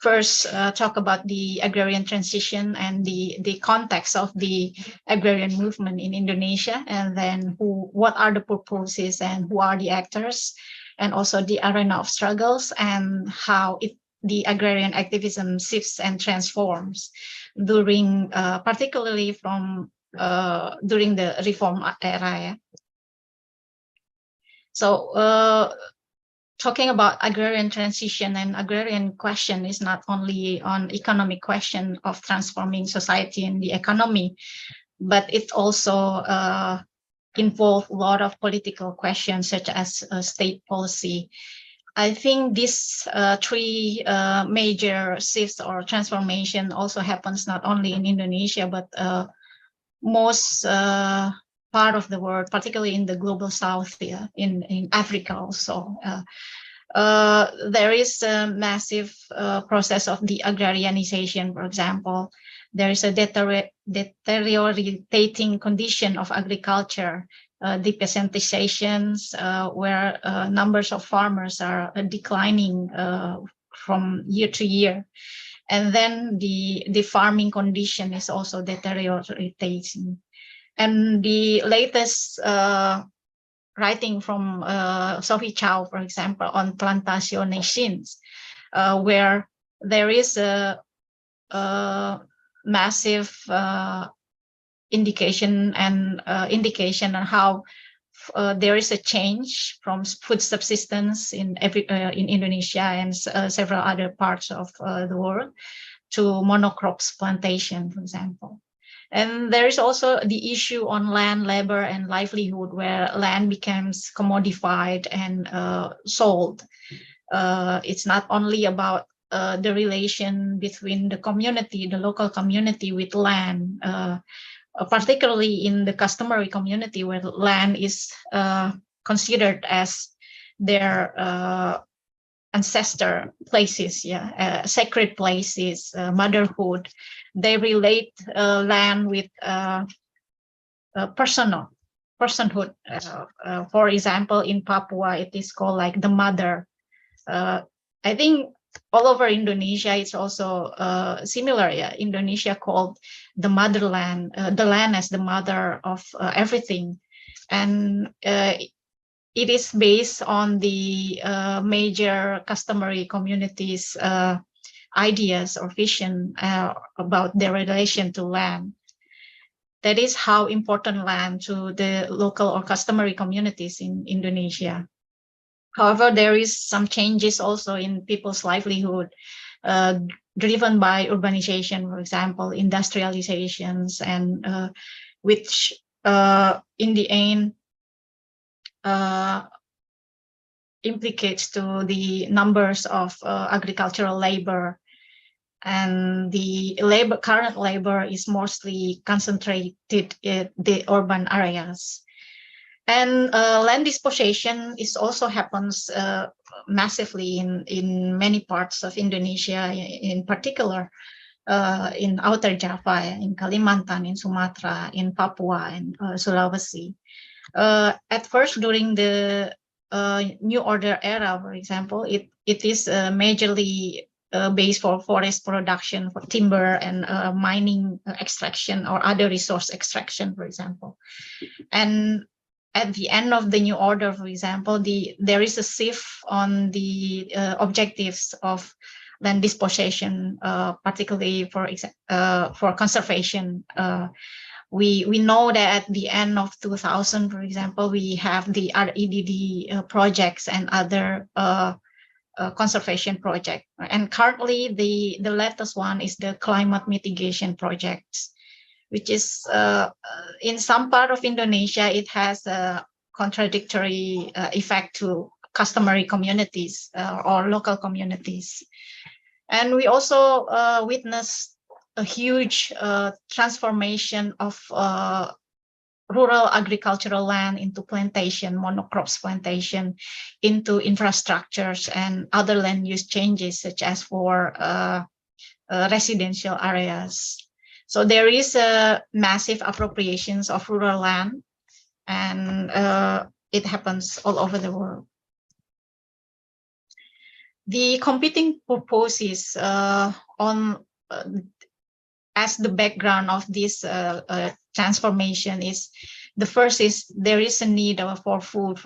first talk about the agrarian transition and the context of the agrarian movement in Indonesia, and then what are the purposes and who are the actors, and also the arena of struggles and how the agrarian activism shifts and transforms during, particularly from during the reform era. Yeah? So talking about agrarian transition and agrarian question is not only on economic question of transforming society and the economy, but it also involves a lot of political questions such as state policy. I think these three major shifts or transformation also happens not only in Indonesia, but most part of the world, particularly in the global south, yeah, in Africa also. There is a massive process of the agrarianization, for example. There is a deteriorating condition of agriculture, depeasantizations, where numbers of farmers are declining from year to year. And then the farming condition is also deteriorating. And the latest writing from Sophie Chow, for example, on plantationations, where there is a massive indication on how there is a change from food subsistence in Indonesia and several other parts of the world to monocrops plantation, for example. And there is also the issue on land, labor, and livelihood, where land becomes commodified and sold. It's not only about the relation between the community, the local community with land, particularly in the customary community, where land is considered as their ancestor places, sacred places, motherhood. They relate land with personhood. For example, in Papua, it is called like the mother. I think all over Indonesia, it's also similar. Indonesia called the motherland, the land as the mother of everything. And it is based on the major customary communities' ideas or vision about their relation to land. That is how important land to the local or customary communities in Indonesia. However, there is some changes also in people's livelihood, driven by urbanization, for example, industrializations, and which in the end implicates to the numbers of agricultural labor, and the current labor is mostly concentrated in the urban areas. And land dispossession is also happens massively in many parts of Indonesia, in particular in Outer Java, in Kalimantan, in Sumatra, in Papua, and Sulawesi. At first, during the New Order era, for example, it is majorly based for forest production, for timber and mining extraction or other resource extraction, for example. And at the end of the New Order, for example, there is a shift on the objectives of land dispossession, particularly for conservation. We know that at the end of 2000, for example, we have the REDD projects and other conservation projects. And currently, the latest one is the climate mitigation projects, which is in some part of Indonesia, it has a contradictory effect to customary communities or local communities. And we also witnessed a huge transformation of rural agricultural land into plantation, monocrops plantation, into infrastructures and other land use changes, such as for residential areas. So there is a massive appropriations of rural land, and it happens all over the world. The competing purposes as the background of this transformation is, the first is there is a need for food,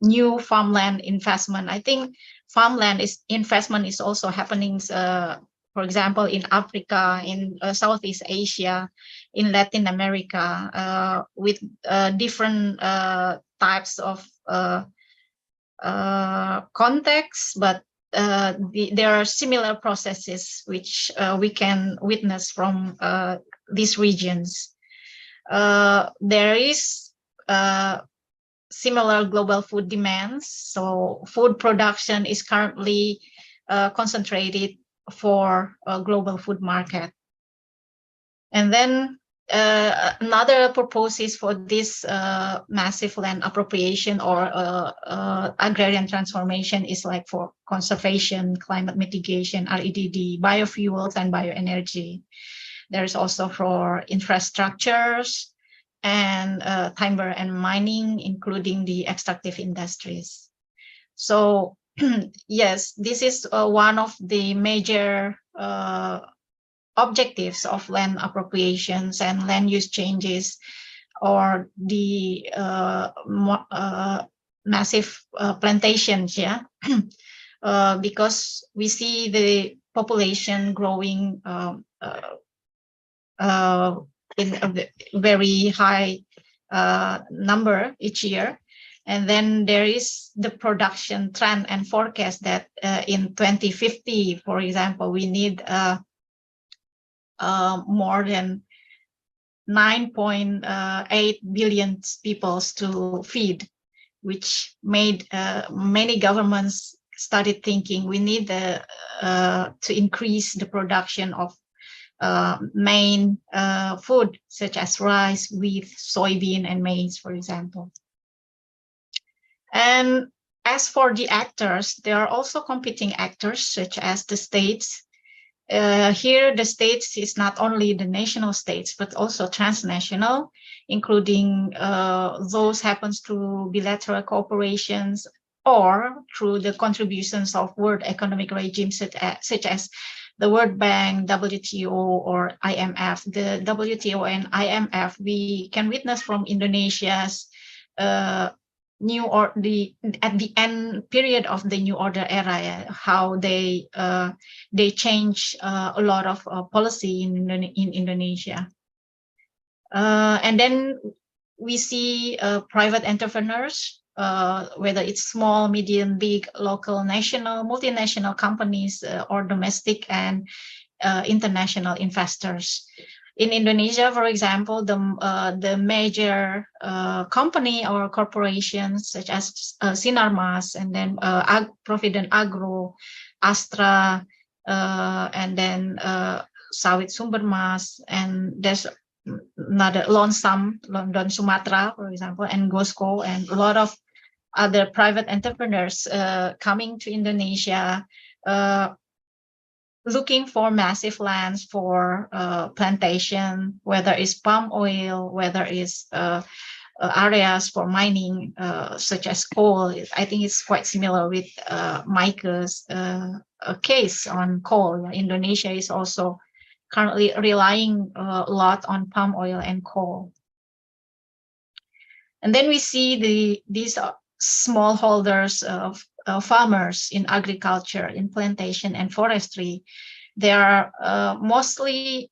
new farmland investment. I think farmland investment is also happening, for example, in Africa, in Southeast Asia, in Latin America, with different types of contexts, but there are similar processes which we can witness from these regions. There is similar global food demands. So food production is currently concentrated for a global food market. And then another purposes for this massive land appropriation or agrarian transformation is like for conservation, climate mitigation, REDD, biofuels, and bioenergy. There's also for infrastructures and timber and mining, including the extractive industries. So yes, this is one of the major objectives of land appropriations and land use changes, or the massive plantations, yeah, because we see the population growing in a very high number each year. And then there is the production trend and forecast that in 2050, for example, we need more than 9.8 billion people to feed, which made many governments started thinking we need to increase the production of main food such as rice, wheat, soybean, and maize, for example. And as for the actors, there are also competing actors such as the states. Here, the states is not only the national states, but also transnational, including those happens through bilateral cooperations or through the contributions of world economic regimes such as the World Bank, WTO, or IMF. The WTO and IMF, we can witness from Indonesia's at the end period of the New Order era, how they change a lot of policy in Indonesia. And then we see private entrepreneurs, whether it's small, medium, big, local, national, multinational companies, or domestic and international investors. In Indonesia, for example, the major company or corporations such as Sinarmas, and then Provident Agro, Astra, and then Sawit Sumbermas, and there's another Lonsam, London Sumatra, for example, and Gosco, and a lot of other private entrepreneurs coming to Indonesia, looking for massive lands for plantation, whether it's palm oil, whether it's areas for mining, such as coal. I think it's quite similar with Maaike's case on coal. Indonesia is also currently relying a lot on palm oil and coal. And then we see these smallholders of farmers in agriculture, in plantation and forestry. They are mostly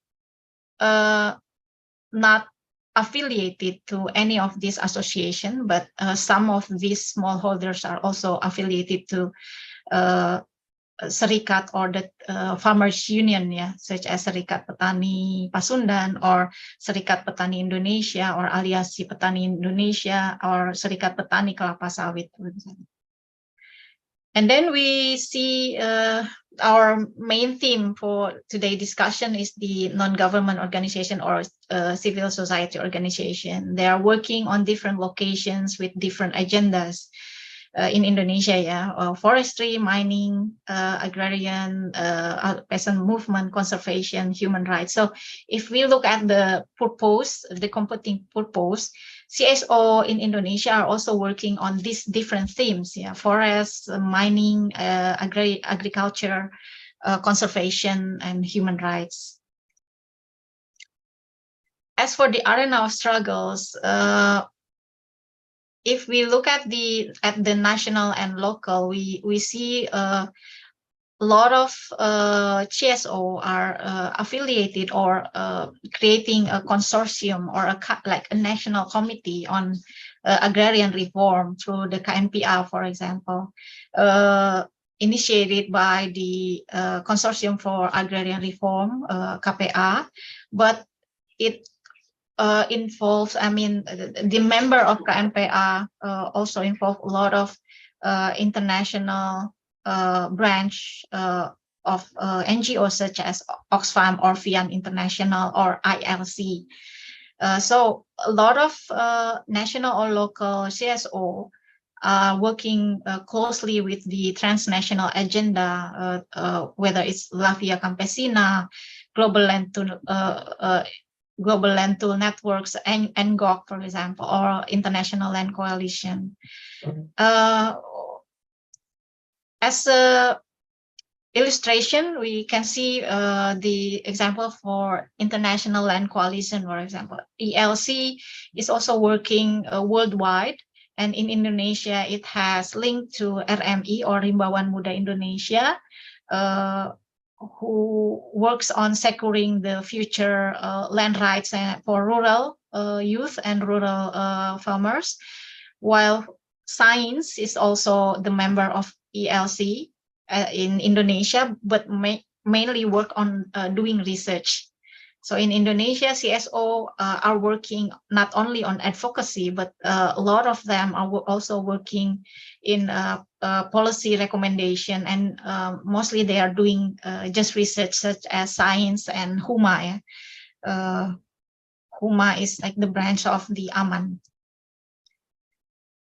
not affiliated to any of these associations, but some of these smallholders are also affiliated to Serikat or the farmers union, yeah, such as Serikat Petani Pasundan or Serikat Petani Indonesia or Aliansi Petani Indonesia or Serikat Petani Kelapa Sawit, for example. And then we see our main theme for today's discussion is the non-government organization or civil society organization. They are working on different locations with different agendas. In Indonesia, yeah, forestry, mining, agrarian, peasant movement, conservation, human rights. So if we look at the purpose, the competing purpose, CSO in Indonesia are also working on these different themes, yeah, forest, mining, agriculture, conservation, and human rights. As for the arena of struggles, if we look at the national and local, we see a lot of CSO are affiliated or creating a consortium or like a national committee on agrarian reform through the KMPA, for example, initiated by the Consortium for Agrarian Reform, KPA, but it involves, I mean, the member of KMPA also involve a lot of international branch of NGOs such as Oxfam or FIAN International or ILC. So a lot of national or local CSO are working closely with the transnational agenda, whether it's La Via Campesina, Global Land Tool Networks, and NGOC, for example, or International Land Coalition. As a illustration, we can see the example for International Land Coalition, for example. ELC is also working worldwide, and in Indonesia, it has linked to RMI, or Rimbawan Muda Indonesia, who works on securing the future land rights for rural youth and rural farmers, while Science is also the member of ELC in Indonesia, but mainly work on doing research. So in Indonesia, CSO are working not only on advocacy, but a lot of them are also working in policy recommendation, and mostly they are doing just research such as Science and HUMA. HUMA is like the branch of the AMAN.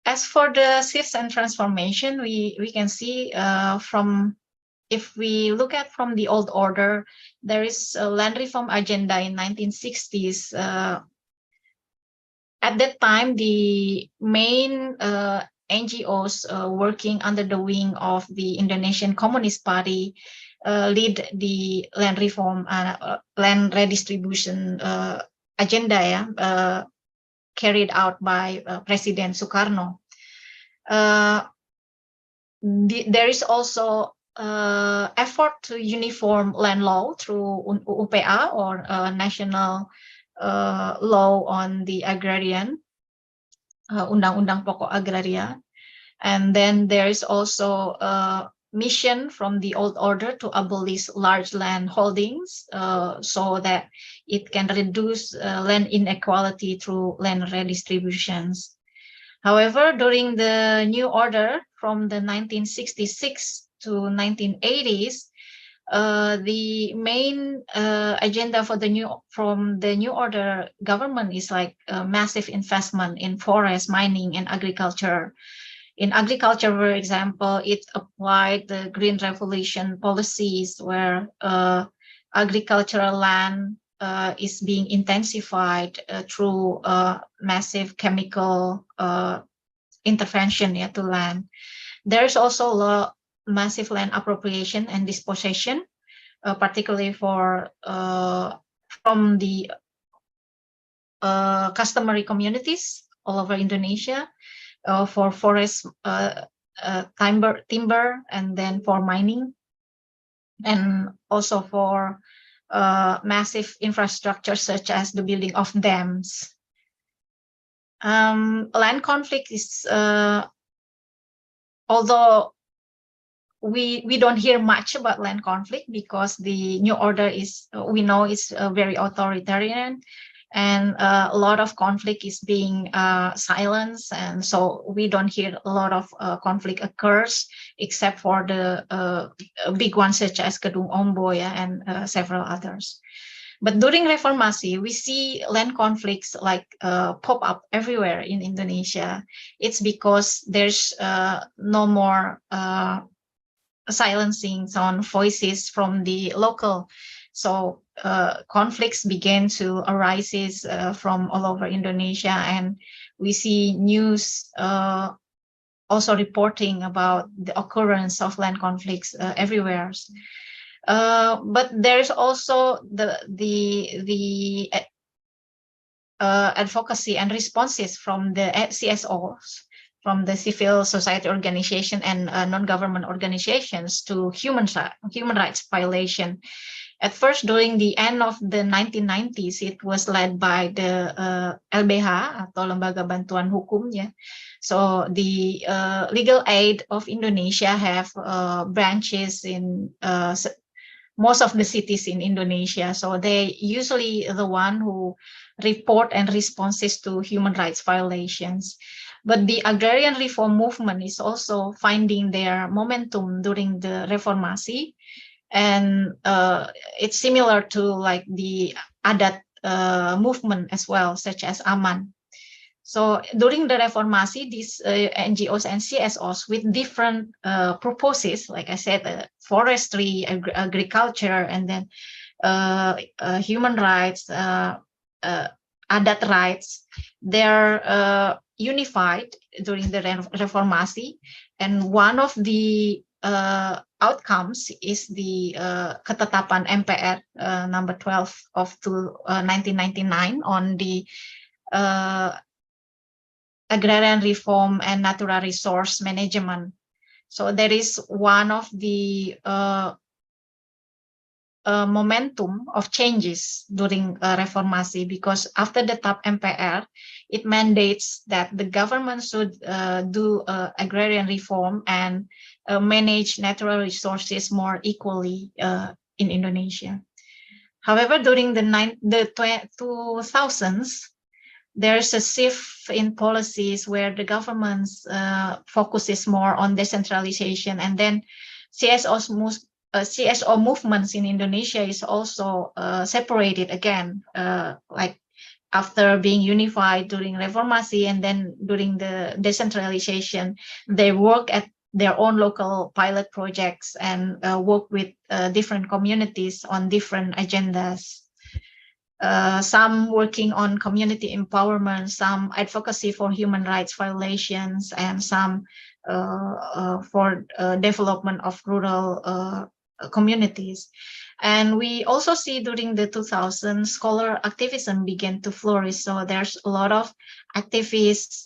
As for the shifts and transformation, we can see from, if we look at from the old order, there is a land reform agenda in 1960s. At that time, the main NGOs working under the wing of the Indonesian Communist Party lead the land reform and land redistribution agenda, carried out by President Sukarno. There is also effort to uniform land law through UPA, or National Law on the Agrarian, Undang-Undang Pokok Agraria. And then there is also a mission from the old order to abolish large land holdings so that it can reduce land inequality through land redistributions. However, during the new order from the 1966 to 1980s, the main agenda for the new order government is like massive investment in forest, mining, and agriculture. In agriculture, for example, it applied the Green Revolution policies, where agricultural land is being intensified through massive chemical intervention to land. There's also massive land appropriation and dispossession, particularly for from the customary communities all over Indonesia, for forest, timber, and then for mining, and also for massive infrastructure such as the building of dams. Land conflict is, although we don't hear much about land conflict, because the new order is, we know, it's very authoritarian, and a lot of conflict is being silenced, and so we don't hear a lot of conflict occurs, except for the big ones such as Kedung Ombo, and several others. But during Reformasi, we see land conflicts like pop up everywhere in Indonesia. It's because there's no more silencing on voices from the local. So conflicts began to arise from all over Indonesia, and we see news also reporting about the occurrence of land conflicts everywhere. But there's also the advocacy and responses from the CSOs, from the civil society organization and non-government organizations to human rights violation. At first, during the end of the 1990s, it was led by the LBH, atau Lembaga Bantuan Hukum. So the Legal Aid of Indonesia have branches in most of the cities in Indonesia. So they usually the one who report and responses to human rights violations. But the agrarian reform movement is also finding their momentum during the Reformasi. And it's similar to like the Adat movement as well, such as AMAN. So during the Reformasi, these NGOs and CSOs with different purposes, like I said, forestry, agriculture, and then human rights, adat rights, they're unified during the Reformasi. And one of the outcomes is the ketetapan MPR number 12 of 1999 on the agrarian reform and natural resource management. So there is one of the momentum of changes during Reformasi, because after the TAP MPR, it mandates that the government should do agrarian reform and manage natural resources more equally in Indonesia. However, during the 2000s, there's a shift in policies where the government focuses more on decentralization, and then CSO movements in Indonesia is also separated again, like after being unified during Reformasi, and then during the decentralization, they work at their own local pilot projects and work with different communities on different agendas. Some working on community empowerment, some advocacy for human rights violations, and some for development of rural communities. And we also see during the 2000s, scholar activism began to flourish. So there's a lot of activists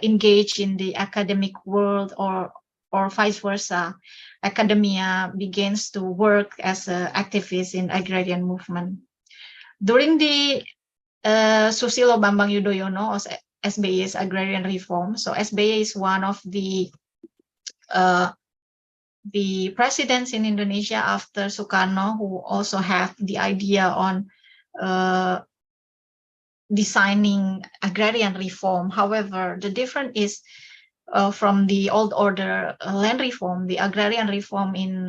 engaged in the academic world, or vice versa. Academia begins to work as an activist in agrarian movement. During the Susilo Bambang Yudhoyono, SBY's agrarian reform, so SBY is one of the presidents in Indonesia after Sukarno, who also have the idea on designing agrarian reform. However, the difference is from the old order land reform, the agrarian reform in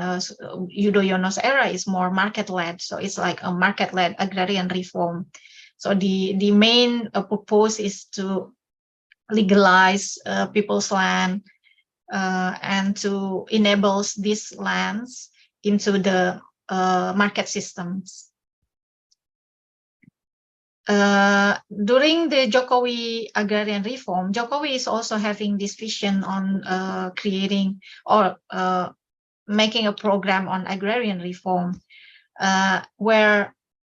Yudhoyono's era is more market-led. So it's like a market-led agrarian reform. So the main purpose is to legalize people's land and to enable these lands into the market systems. During the Jokowi agrarian reform, Jokowi is also having this vision on creating or making a program on agrarian reform, where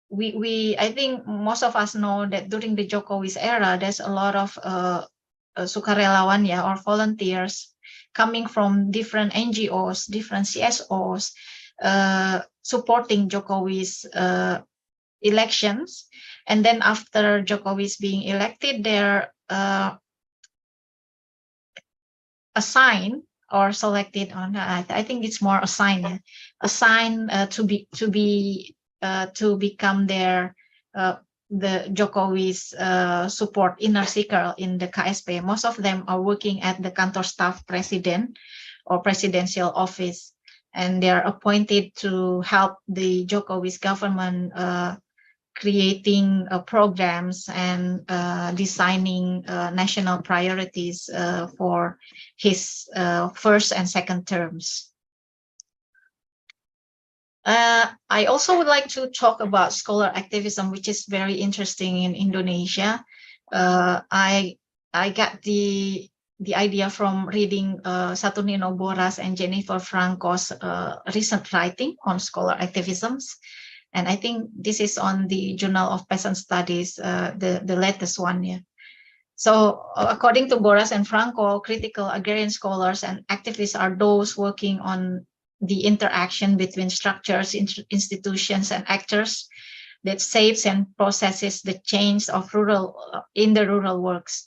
I think most of us know that during the Jokowi's era, there's a lot of sukarelawan, or volunteers coming from different NGOs, different CSOs, supporting Jokowi's elections. And then after Jokowi's being elected, they're assigned or selected on, I think it's more assigned to become their the Jokowi's support inner circle in the KSP. Most of them are working at the Kantor Staff President or presidential office, and they are appointed to help the Jokowi's government creating programs and designing national priorities for his first and second terms. I also would like to talk about scholar activism, which is very interesting in Indonesia. I got the idea from reading Saturnino Boras and Jennifer Franco's recent writing on scholar activisms. And I think this is on the Journal of Peasant Studies, the latest one. Yeah. So according to Boras and Franco, critical agrarian scholars and activists are those working on the interaction between structures, institutions, and actors that shapes and processes the change of in the rural works.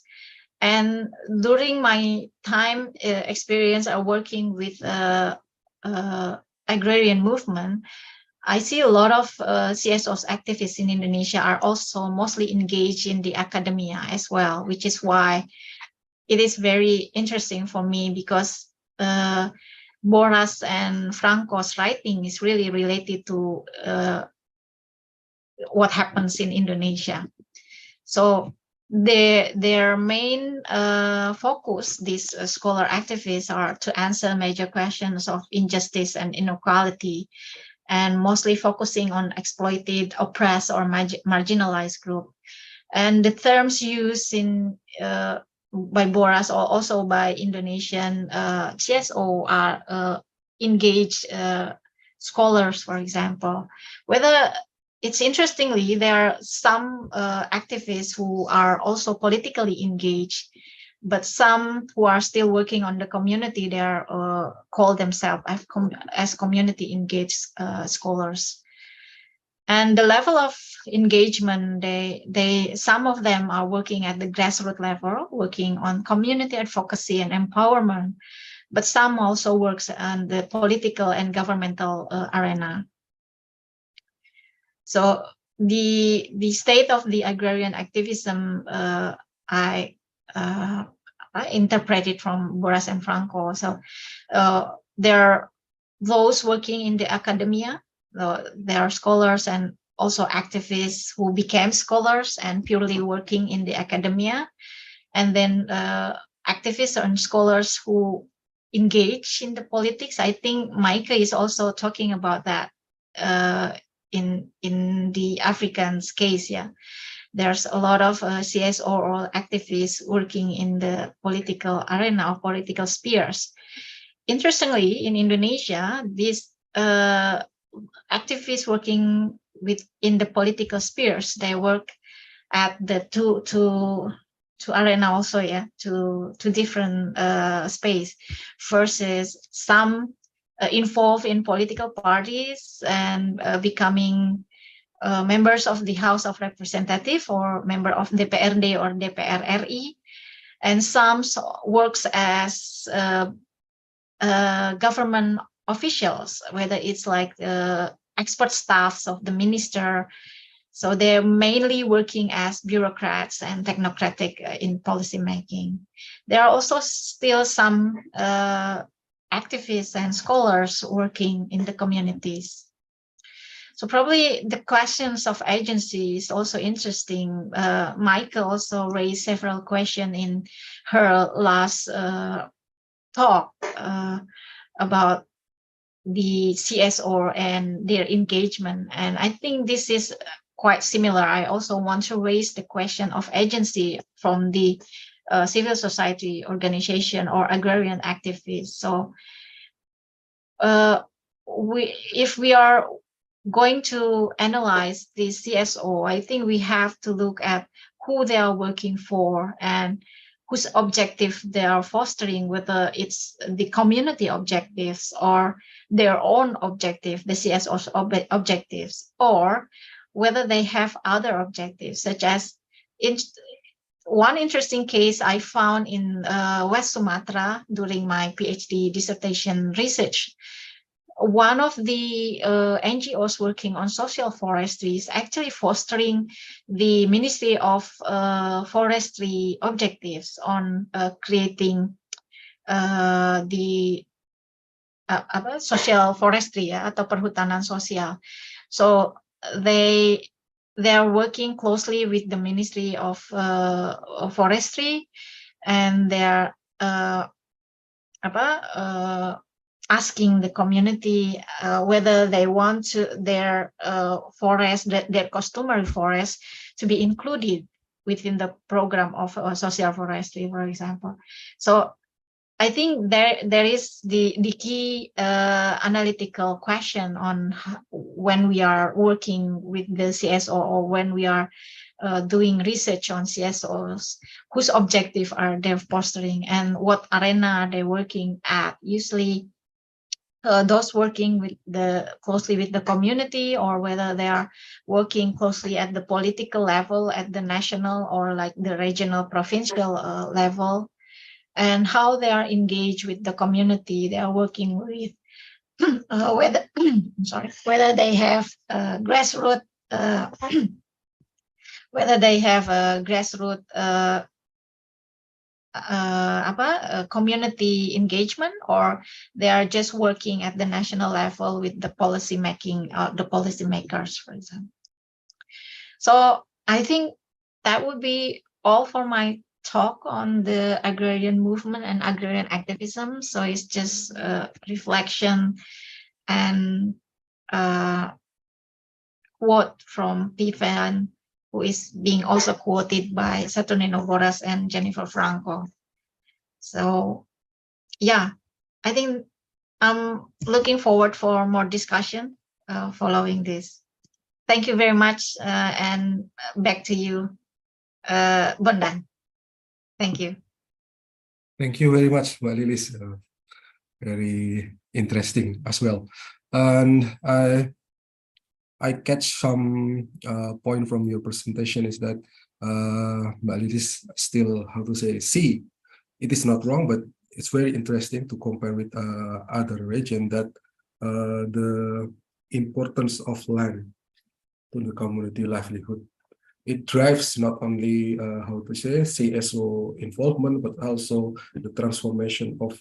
And during my time experience of working with agrarian movement, I see a lot of CSOs activists in Indonesia are also mostly engaged in the academia as well, which is why it is very interesting for me, because Boras and Franco's writing is really related to what happens in Indonesia. So their main focus, these scholar activists, are to answer major questions of injustice and inequality, and mostly focusing on exploited, oppressed, or marginalized group. And the terms used in by Boras or also by Indonesian CSO are engaged scholars, for example. Whether it's interestingly, there are some activists who are also politically engaged, but some who are still working on the community, they are call themselves as community engaged scholars. And the level of engagement, some of them are working at the grassroots level, working on community advocacy and empowerment, but some also works on the political and governmental arena. So the state of the agrarian activism, I interpret it from Boras and Franco. So there are those working in the academia. There are scholars and also activists who became scholars and purely working in the academia. And then activists and scholars who engage in the politics. I think Maaike is also talking about that in the Africans case. Yeah, there's a lot of CSO or activists working in the political arena or political spheres. Interestingly, in Indonesia, these activists working in the political spheres, they work at the two arena also, yeah, to different space. Versus some involved in political parties and becoming members of the House of Representatives or member of DPRD or DPR RI, and some works as government officials, whether it's like expert staffs of the minister. So they're mainly working as bureaucrats and technocratic in policy making. There are also still some activists and scholars working in the communities. So probably the questions of agency is also interesting. Maaike also raised several questions in her last talk about the CSO and their engagement. And I think this is quite similar. I also want to raise the question of agency from the civil society organization or agrarian activists. So if we are going to analyze the CSO, I think we have to look at who they are working for and whose objective they are fostering, whether it's the community objectives or their own objective, the CSO's objectives, or whether they have other objectives, such as one interesting case I found in West Sumatra during my PhD dissertation research. One of the NGOs working on social forestry is actually fostering the Ministry of Forestry objectives on creating the social forestry, ya, atau perhutanan sosial. So they are working closely with the Ministry of Forestry, and they're asking the community whether they want their forest, their customary forest, to be included within the program of social forestry, for example. So I think there is the key analytical question on when we are working with the CSO or when we are doing research on CSOs, whose objective are they fostering and what arena are they working at. Usually those working closely with the community, or whether they are working closely at the political level, at the national or like the regional, provincial level, and how they are engaged with the community they are working with, whether they have grassroots, whether they have a grassroots community engagement, or they are just working at the national level with the policy making, the policymakers, for example. So I think that would be all for my talk on the agrarian movement and agrarian activism. So it's just a reflection and quote from Pivan, who is being also quoted by Saturnino Boras and Jennifer Franco. So yeah, I think I'm looking forward for more discussion following this. Thank you very much, and back to you, Bondan. Thank you. Thank you very much, Mbak Lilis. Very interesting as well. And I catch some point from your presentation is that Mbak Lilis still, how to say, see it is not wrong, but it's very interesting to compare with other region that the importance of land to the community livelihood. It drives not only how to say CSO involvement, but also the transformation of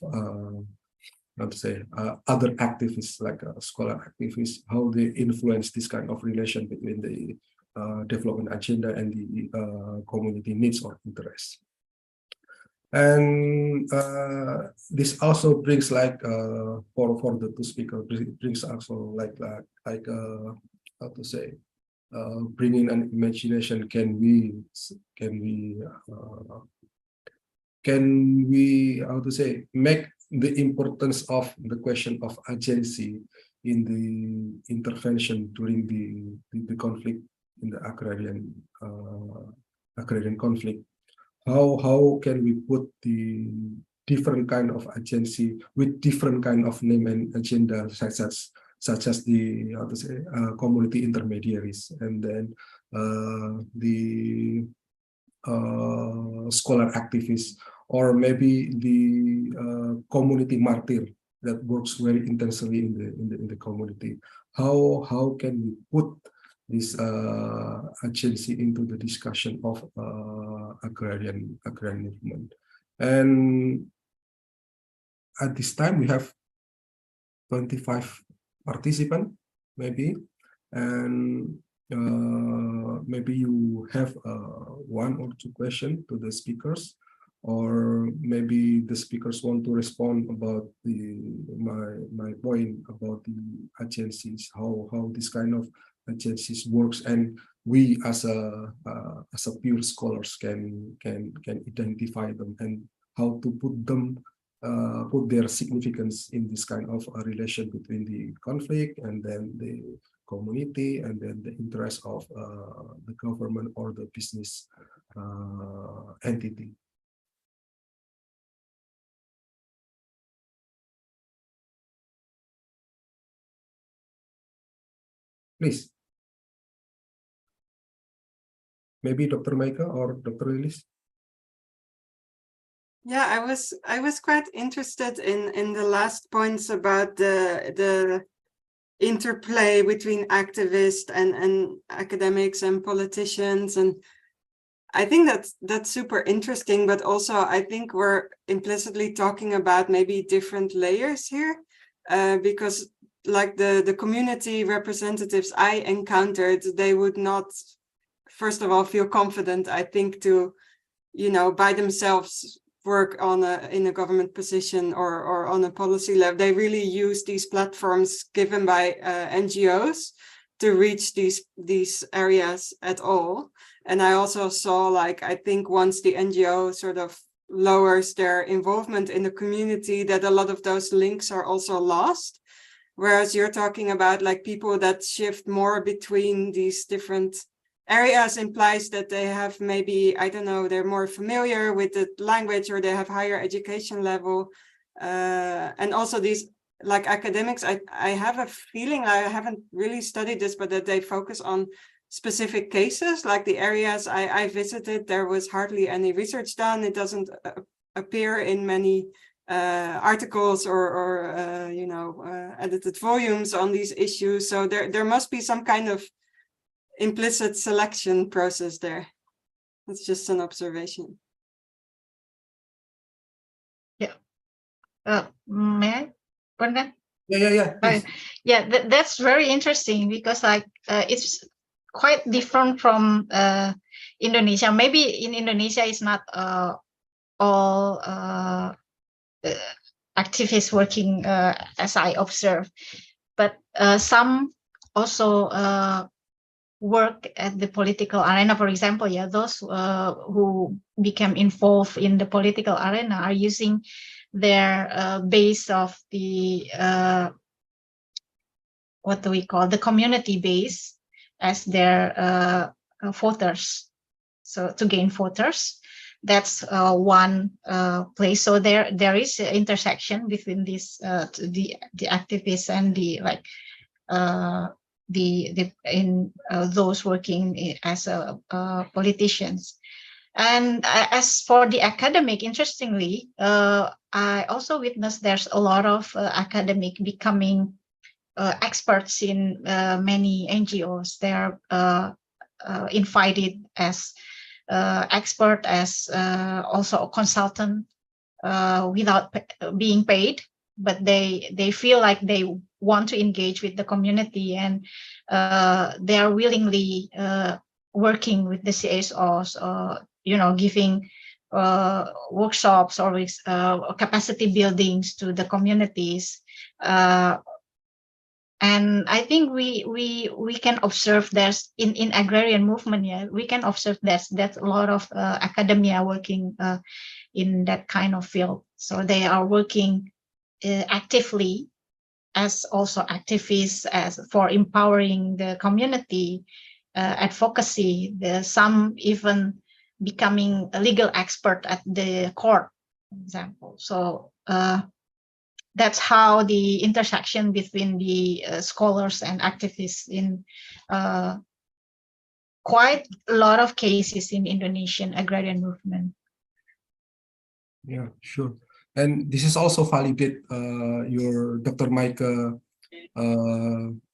how to say other activists like scholar activists, how they influence this kind of relation between the development agenda and the community needs or interests. And this also brings like for the two speakers brings also like how to say bringing an imagination. Can we how to say make the importance of the question of agency in the intervention during the conflict in the agrarian conflict? How can we put the different kind of agency with different kind of name and agenda, such as the how to say community intermediaries, and then the scholar activists, or maybe the community martyr that works very intensely in the community. How can we put this agency into the discussion of agrarian movement? And at this time we have 25 participants maybe, and maybe you have one or two questions to the speakers, or maybe the speakers want to respond about my point about the agencies, how this kind of agencies works, and we as a pure scholars can identify them, and how to put them put their significance in this kind of a relation between the conflict and then the community and then the interest of the government or the business entity. Please. Maybe Dr. Maaike or Dr. Lilis. Yeah, I was quite interested in the last points about the interplay between activists and academics and politicians, and I think that's super interesting, but also I think we're implicitly talking about maybe different layers here, because like the community representatives I encountered, they would not, first of all, feel confident, I think, to, you know, by themselves work on in a government position or on a policy level. They really use these platforms given by NGOs to reach these areas at all. And I also saw, like, I think once the NGO sort of lowers their involvement in the community, that a lot of those links are also lost. Whereas you're talking about like people that shift more between these different areas, implies that they have maybe, I don't know, they're more familiar with the language, or they have higher education level. And also these, like academics, I have a feeling, I haven't really studied this, but that they focus on specific cases, like the areas I visited, there was hardly any research done. It doesn't appear in many articles or you know, edited volumes on these issues. So there must be some kind of implicit selection process there. It's just an observation. Yeah. May I? Bondan? Yeah. Yeah, that's very interesting, because like it's quite different from Indonesia. Maybe in Indonesia it's not all activists working as I observe, but some also work at the political arena. For example, those who became involved in the political arena are using their base of the what do we call the community base as their voters, so to gain voters. That's one place. So there is an intersection between this the activists and the like those working as politicians. And as for the academic, interestingly, I also witnessed there's a lot of academic becoming experts in many NGOs. They are invited as expert, as also a consultant without being paid, but they feel like they want to engage with the community, and they are willingly working with the CSOs, giving workshops or capacity buildings to the communities. And I think we can observe there's in agrarian movement, we can observe that's a lot of academia working in that kind of field. So they are working actively as also activists as for empowering the community, advocacy. Some even becoming a legal expert at the court, for example. So that's how the intersection between the scholars and activists in quite a lot of cases in Indonesian agrarian movement. Yeah, sure. And this is also validate your Dr. Maaike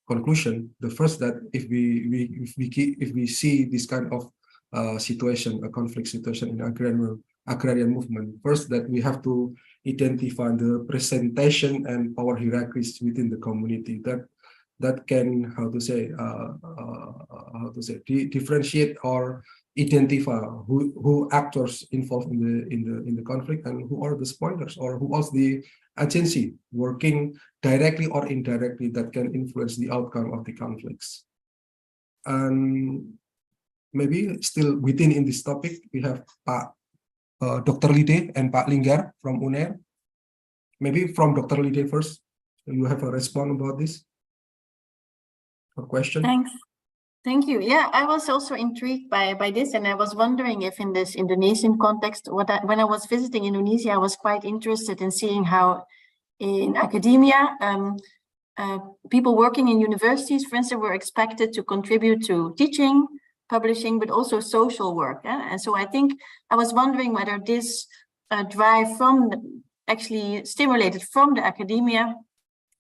conclusion. The first that if we see this kind of situation, a conflict situation in agrarian movement, first that we have to identify the presentation and power hierarchies within the community that can differentiate or identify who actors involved in the conflict and who are the spoilers or who was the agency working directly or indirectly that can influence the outcome of the conflicts. And maybe still within in this topic we have Dr. Lide and Pak Linggar from UNER. Maybe from Dr. Lide first. You have a response about this? A question? Thanks. Thank you. Yeah, I was also intrigued by this, and I was wondering if in this Indonesian context, when I was visiting Indonesia, I was quite interested in seeing how in academia, people working in universities, for instance, were expected to contribute to teaching, publishing, but also social work. And so I think I was wondering whether this drive actually stimulated from the academia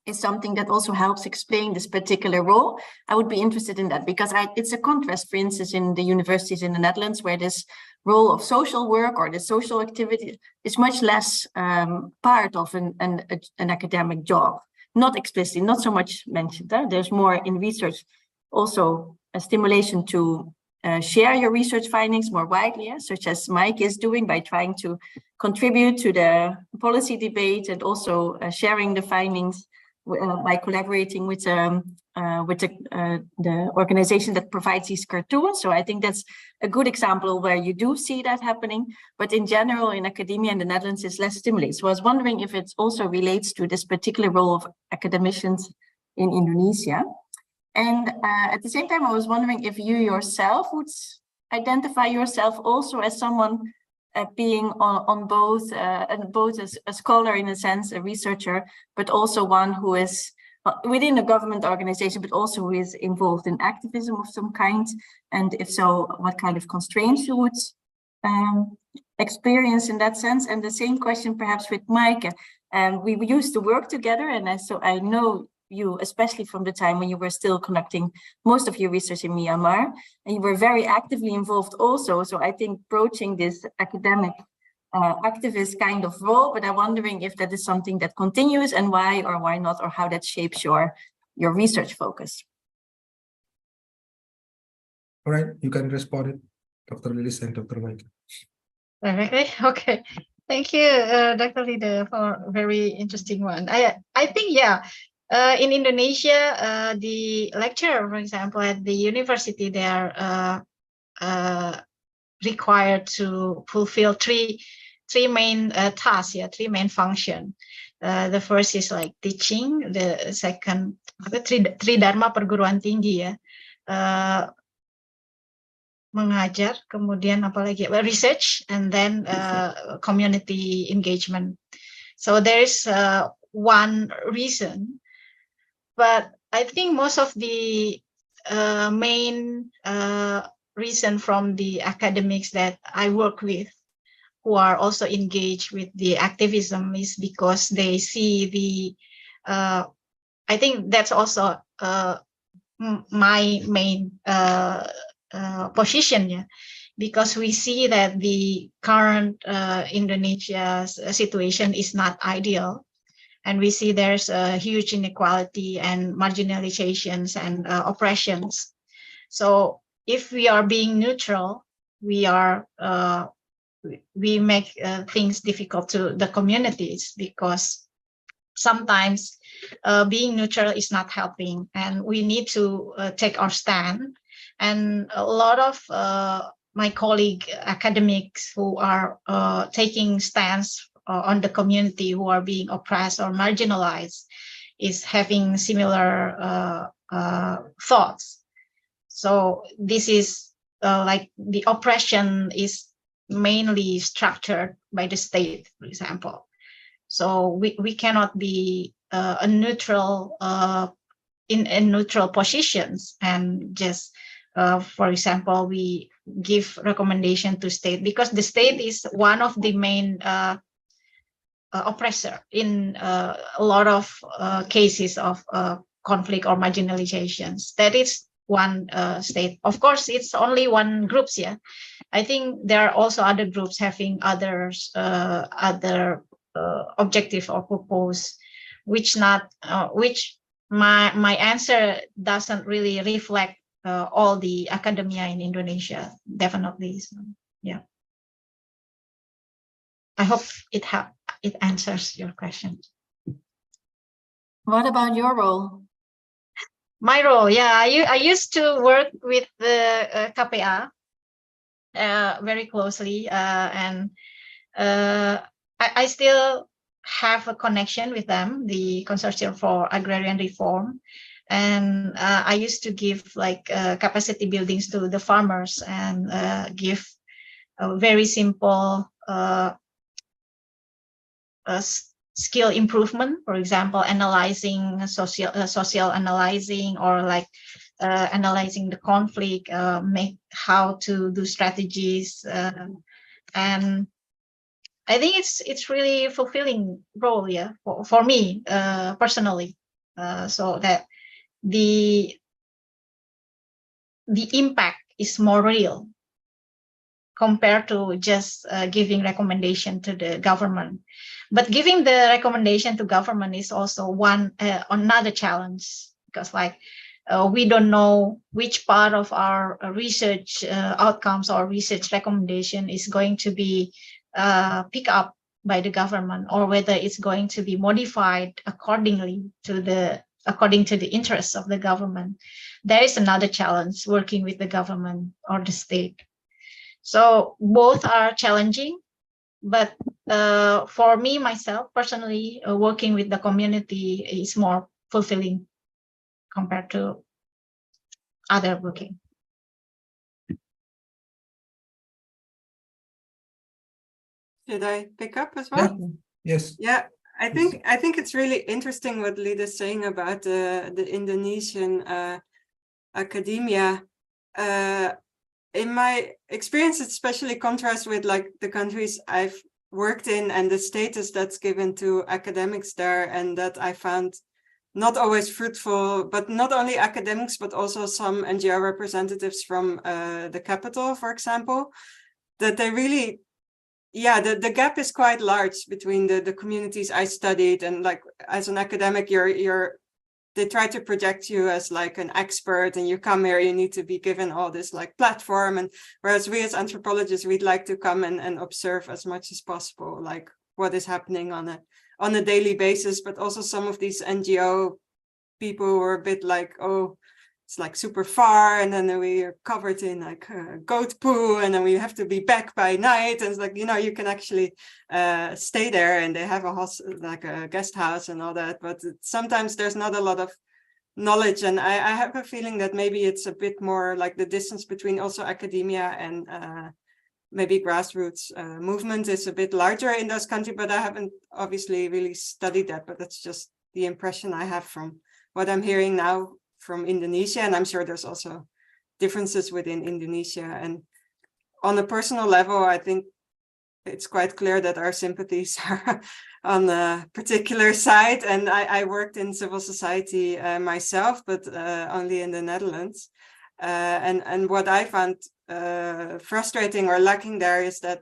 is something that also helps explain this particular role. I would be interested in that because it's a contrast, for instance, in the universities in the Netherlands, where this role of social work or the social activity is much less part of an academic job, not explicitly, not so much mentioned. There's more in research, also a stimulation to share your research findings more widely, such as Maaike is doing by trying to contribute to the policy debate and also sharing the findings by collaborating with the organization that provides these cartoons. So I think that's a good example where you do see that happening, but in general in academia in the Netherlands it's less stimulated. So I was wondering if it also relates to this particular role of academicians in Indonesia. And at the same time, I was wondering if you yourself would identify yourself also as someone being on both as a scholar in a sense, a researcher, but also one who is within a government organization, but also who is involved in activism of some kind. And if so, what kind of constraints you would experience in that sense? And the same question perhaps with Maaike. We used to work together, and so I know you, especially from the time when you were still conducting most of your research in Myanmar, and you were very actively involved also. So I think broaching this academic activist kind of role, but I'm wondering if that is something that continues and why or why not, or how that shapes your research focus. All right, you can respond it, Dr. Lilis and Dr. Maaike. Directly? Okay. Thank you, Dr. Lida, for a very interesting one. I think, yeah, in Indonesia, the lecturer, for example, at the university, they are required to fulfill three main tasks, yeah, three main functions. The first is like teaching, the second, tri dharma perguruan tinggi, ya. Mengajar, kemudian apalagi research, and then community engagement. So there is one reason, but I think most of the main reason from the academics that I work with, who are also engaged with the activism, is because they see the, I think that's also my main position, yeah, because we see that the current Indonesia's situation is not ideal, and we see there's a huge inequality and marginalizations and oppressions. So if we are being neutral, we are we make things difficult to the communities, because sometimes being neutral is not helping, and we need to take our stand. And a lot of my colleague academics who are taking stands on the community who are being oppressed or marginalized is having similar thoughts. So this is like the oppression is mainly structured by the state, for example. So we cannot be a neutral in neutral positions and just, for example, we give recommendation to state, because the state is one of the main oppressor in a lot of cases of conflict or marginalizations. That is one state. Of course, it's only one groups. Yeah, I think there are also other groups having others other objective or purpose, which not which my answer doesn't really reflect all the academia in Indonesia, definitely. So, yeah, I hope it answers your question. What about your role? My role, yeah, I used to work with the KPA very closely, and I still have a connection with them, the Consortium for Agrarian Reform. And I used to give like capacity buildings to the farmers and give a very simple skill improvement, for example, analyzing social analyzing, or like analyzing the conflict, make how to do strategies, and I think it's really fulfilling role, yeah, for me personally, so that the impact is more real compared to just giving recommendation to the government. But giving the recommendation to government is also one another challenge, because like we don't know which part of our research outcomes or research recommendation is going to be picked up by the government, or whether it's going to be modified accordingly to the interests of the government. There is another challenge working with the government or the state. So both are challenging, but for me, myself, personally, working with the community is more fulfilling compared to other working. Should I pick up as well? Yeah. Yes. Yeah, I think it's really interesting what Lida is saying about the Indonesian academia. In my experience, it especially contrasts with like the countries I've worked in and the status that's given to academics there, and that I found not always fruitful, but not only academics, but also some NGO representatives from the capital, for example, that they really, yeah, the gap is quite large between the communities I studied, and like as an academic, you're they try to project you as like an expert, and you come here, you need to be given all this like platform. And whereas we as anthropologists, we'd like to come and observe as much as possible, like what is happening on a daily basis. But also some of these NGO people were a bit like, oh, it's like super far, and then we are covered in like goat poo, and then we have to be back by night. And it's like, you know, you can actually stay there, and they have like a guest house and all that. But sometimes there's not a lot of knowledge, and I have a feeling that maybe it's a bit more like the distance between also academia and maybe grassroots movement is a bit larger in those countries. But I haven't obviously really studied that, but that's just the impression I have from what I'm hearing now from Indonesia. And I'm sure there's also differences within Indonesia. And on a personal level, I think it's quite clear that our sympathies are on a particular side. And I worked in civil society myself, but only in the Netherlands. And what I found frustrating or lacking there is that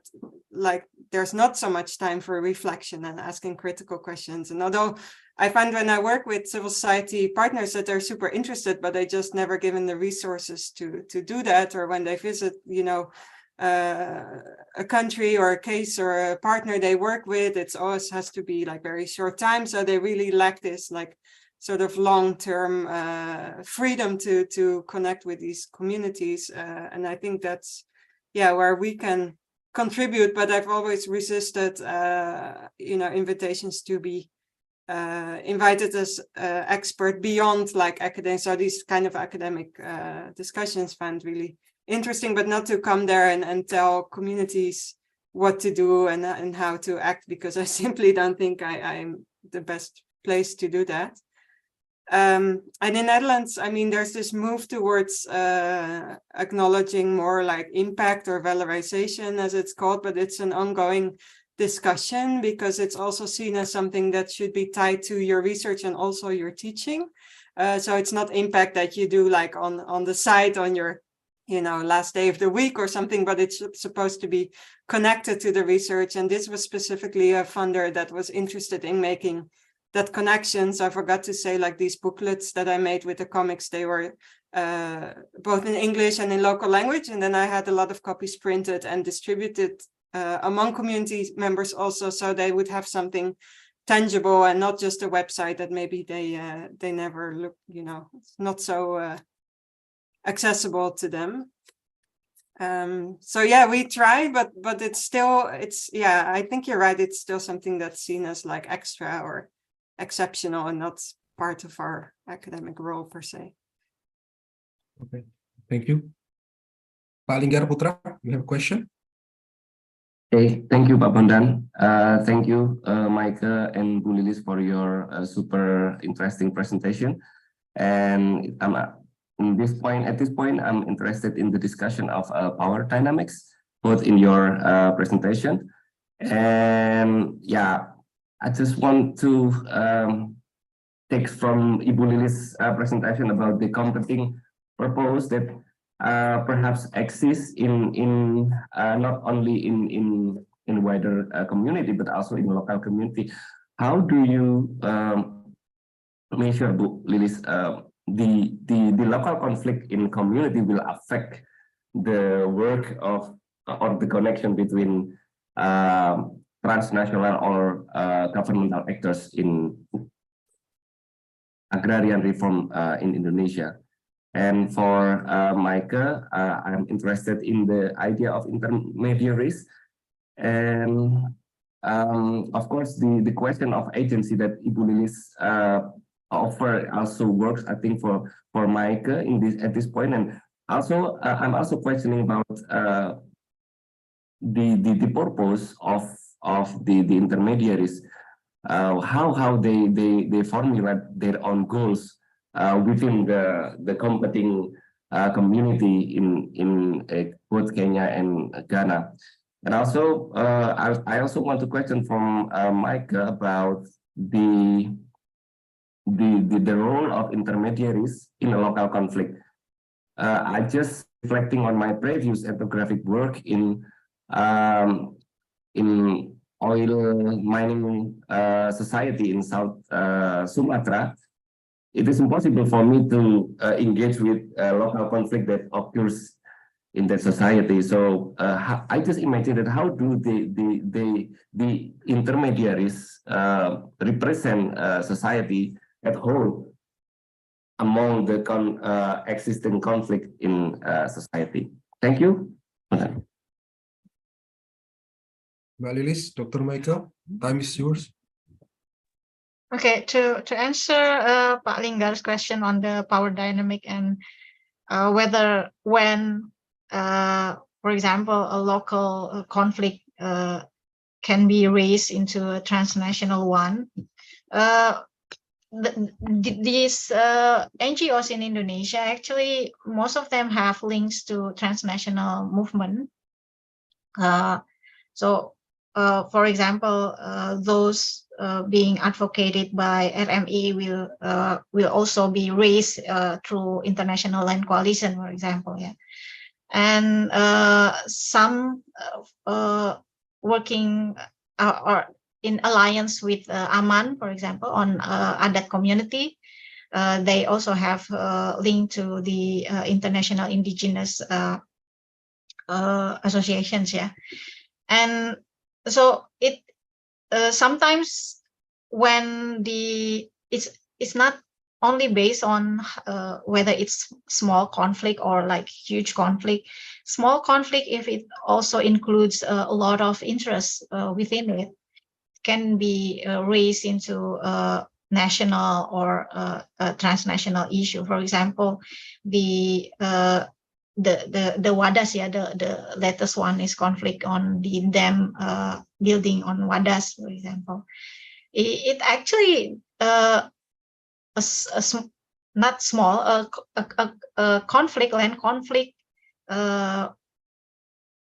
like there's not so much time for reflection and asking critical questions. And although I find when I work with civil society partners that they're super interested, but they just never given the resources to do that. Or when they visit, you know, a country or a case or a partner they work with, it's always has to be like very short time. So they really lack this like sort of long-term freedom to connect with these communities. And I think that's, yeah, where we can contribute. But I've always resisted, you know, invitations to be invited as expert beyond like academic. So these kind of academic discussions find really interesting, but not to come there and tell communities what to do and how to act, because I simply don't think I'm the best place to do that. And in Netherlands, I mean, there's this move towards acknowledging more like impact or valorization, as it's called, but it's an ongoing discussion because it's also seen as something that should be tied to your research and also your teaching. So it's not impact that you do like on the side on your, you know, last day of the week or something, but it's supposed to be connected to the research. And this was specifically a funder that was interested in making that connection. So I forgot to say, like these booklets that I made with the comics, they were both in English and in local language. And then I had a lot of copies printed and distributed among community members also, so they would have something tangible and not just a website that maybe they never look, you know, it's not so accessible to them. So yeah, we try, but it's still, yeah, I think you're right, it's still something that's seen as like extra or exceptional and not part of our academic role per se. Okay, thank you. Pak Linggar Putra, you have a question? Okay, thank you, Pak Bondan. Thank you, Maaike and Bu Lilis, for your super interesting presentation. And at this point, I'm interested in the discussion of power dynamics, both in your presentation. And yeah, I just want to take from Ibu Lilis' presentation about the competing purpose that perhaps exists in not only in wider community but also in local community. How do you measure, Bu Lilis, the local conflict in community will affect the work of or the connection between transnational or governmental actors in agrarian reform in Indonesia? And for Maaike, I'm interested in the idea of intermediaries. And of course, the question of agency that Ibu Lilis offer also works, I think, for Maaike at this point. And also, I'm also questioning about the purpose of the intermediaries, how they formulate their own goals within the competing community in both Kenya and Ghana. And also, I also want to question from Maaike about the role of intermediaries in a local conflict. I just reflecting on my previous ethnographic work in oil mining society in South Sumatra. it is impossible for me to engage with local conflict that occurs in that society. So I just imagine that how do the intermediaries represent society at whole among the existing conflict in society. Thank you. Mbak Lilis, Dr. Maaike, time is yours. Okay, to answer Pak Linggar's question on the power dynamic and whether when, for example, a local conflict can be raised into a transnational one, these NGOs in Indonesia, actually, most of them have links to transnational movement. For example, those being advocated by RMI will also be raised through International Land Coalition, for example. Yeah, and some working or in alliance with Aman, for example, on Adat community. They also have link to the international indigenous associations. Yeah, and so it sometimes when it's not only based on whether it's small conflict or like huge conflict. Small conflict, if it also includes a lot of interest within it, can be raised into national or transnational issue. For example, the Wadas, yeah, the latest one is conflict on the dam building on Wadas, for example. It actually not small, a conflict, land conflict,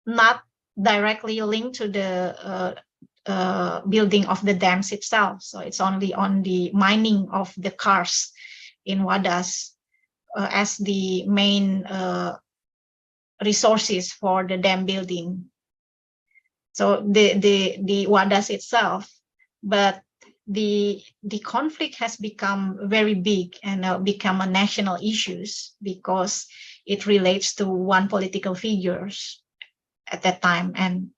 not directly linked to the building of the dams itself. So it's only on the mining of the cars in Wadas as the main resources for the dam building. So the Wadas itself, but the conflict has become very big and become a national issues because it relates to one political figures at that time, and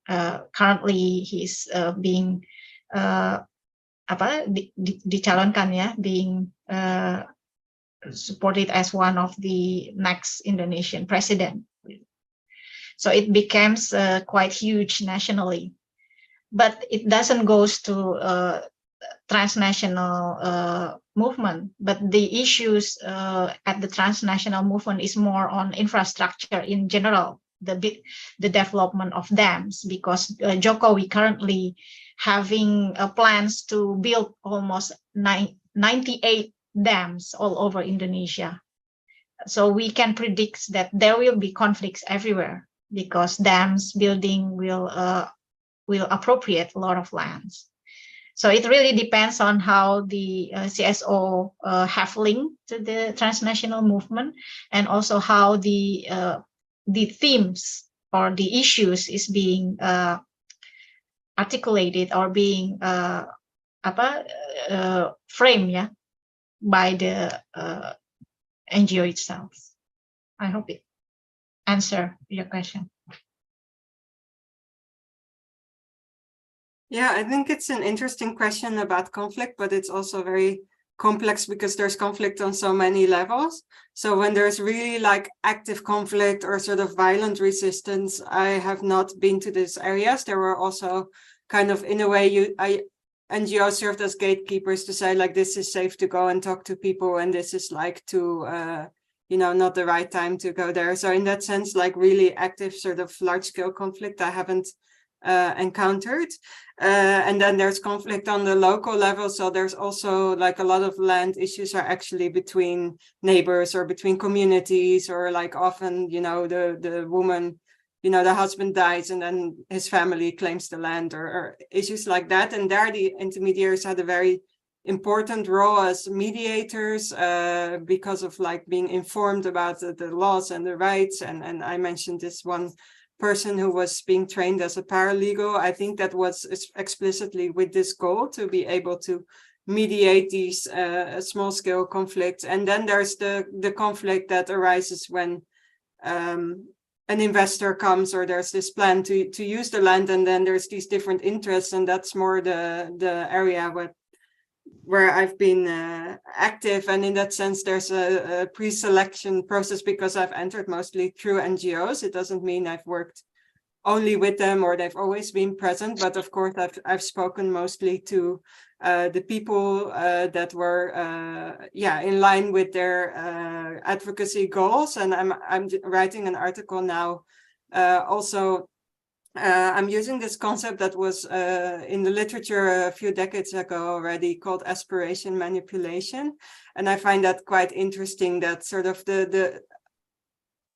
currently he's being dicalonkan, ya, being supported as one of the next Indonesian president. So it becomes quite huge nationally, but it doesn't goes to transnational movement. But the issues at the transnational movement is more on infrastructure in general, the development of dams, because Jokowi currently having plans to build almost 98 dams all over Indonesia. So we can predict that there will be conflicts everywhere because dams building will appropriate a lot of lands. So it really depends on how the CSO have linked to the transnational movement, and also how the themes or the issues is being articulated or being framed, yeah, by the NGO itself. I hope it answer your question. Yeah, I think it's an interesting question about conflict, but it's also very complex because there's conflict on so many levels. So when there's really like active conflict or sort of violent resistance, I have not been to these areas. There were also kind of, in a way, NGOs served as gatekeepers to say like, this is safe to go and talk to people, and this is like to, not the right time to go there. So in that sense, like really active sort of large scale conflict, I haven't encountered. And then there's conflict on the local level. So there's also like a lot of land issues are actually between neighbors or between communities, or like often, the woman, the husband dies and then his family claims the land, or issues like that. And there the intermediaries had a very important role as mediators because of like being informed about the laws and the rights. And I mentioned this one person who was being trained as a paralegal. I think that was explicitly with this goal to be able to mediate these small-scale conflicts. And then there's the conflict that arises when an investor comes, or there's this plan to use the land, and then there's these different interests, and that's more the area where I've been active. And in that sense, there's a pre-selection process, because I've entered mostly through NGOs. It doesn't mean I've worked only with them or they've always been present, but of course I've spoken mostly to the people that were in line with their advocacy goals. And I'm writing an article now also. I'm using this concept that was in the literature a few decades ago already, called aspiration manipulation. And I find that quite interesting, that sort of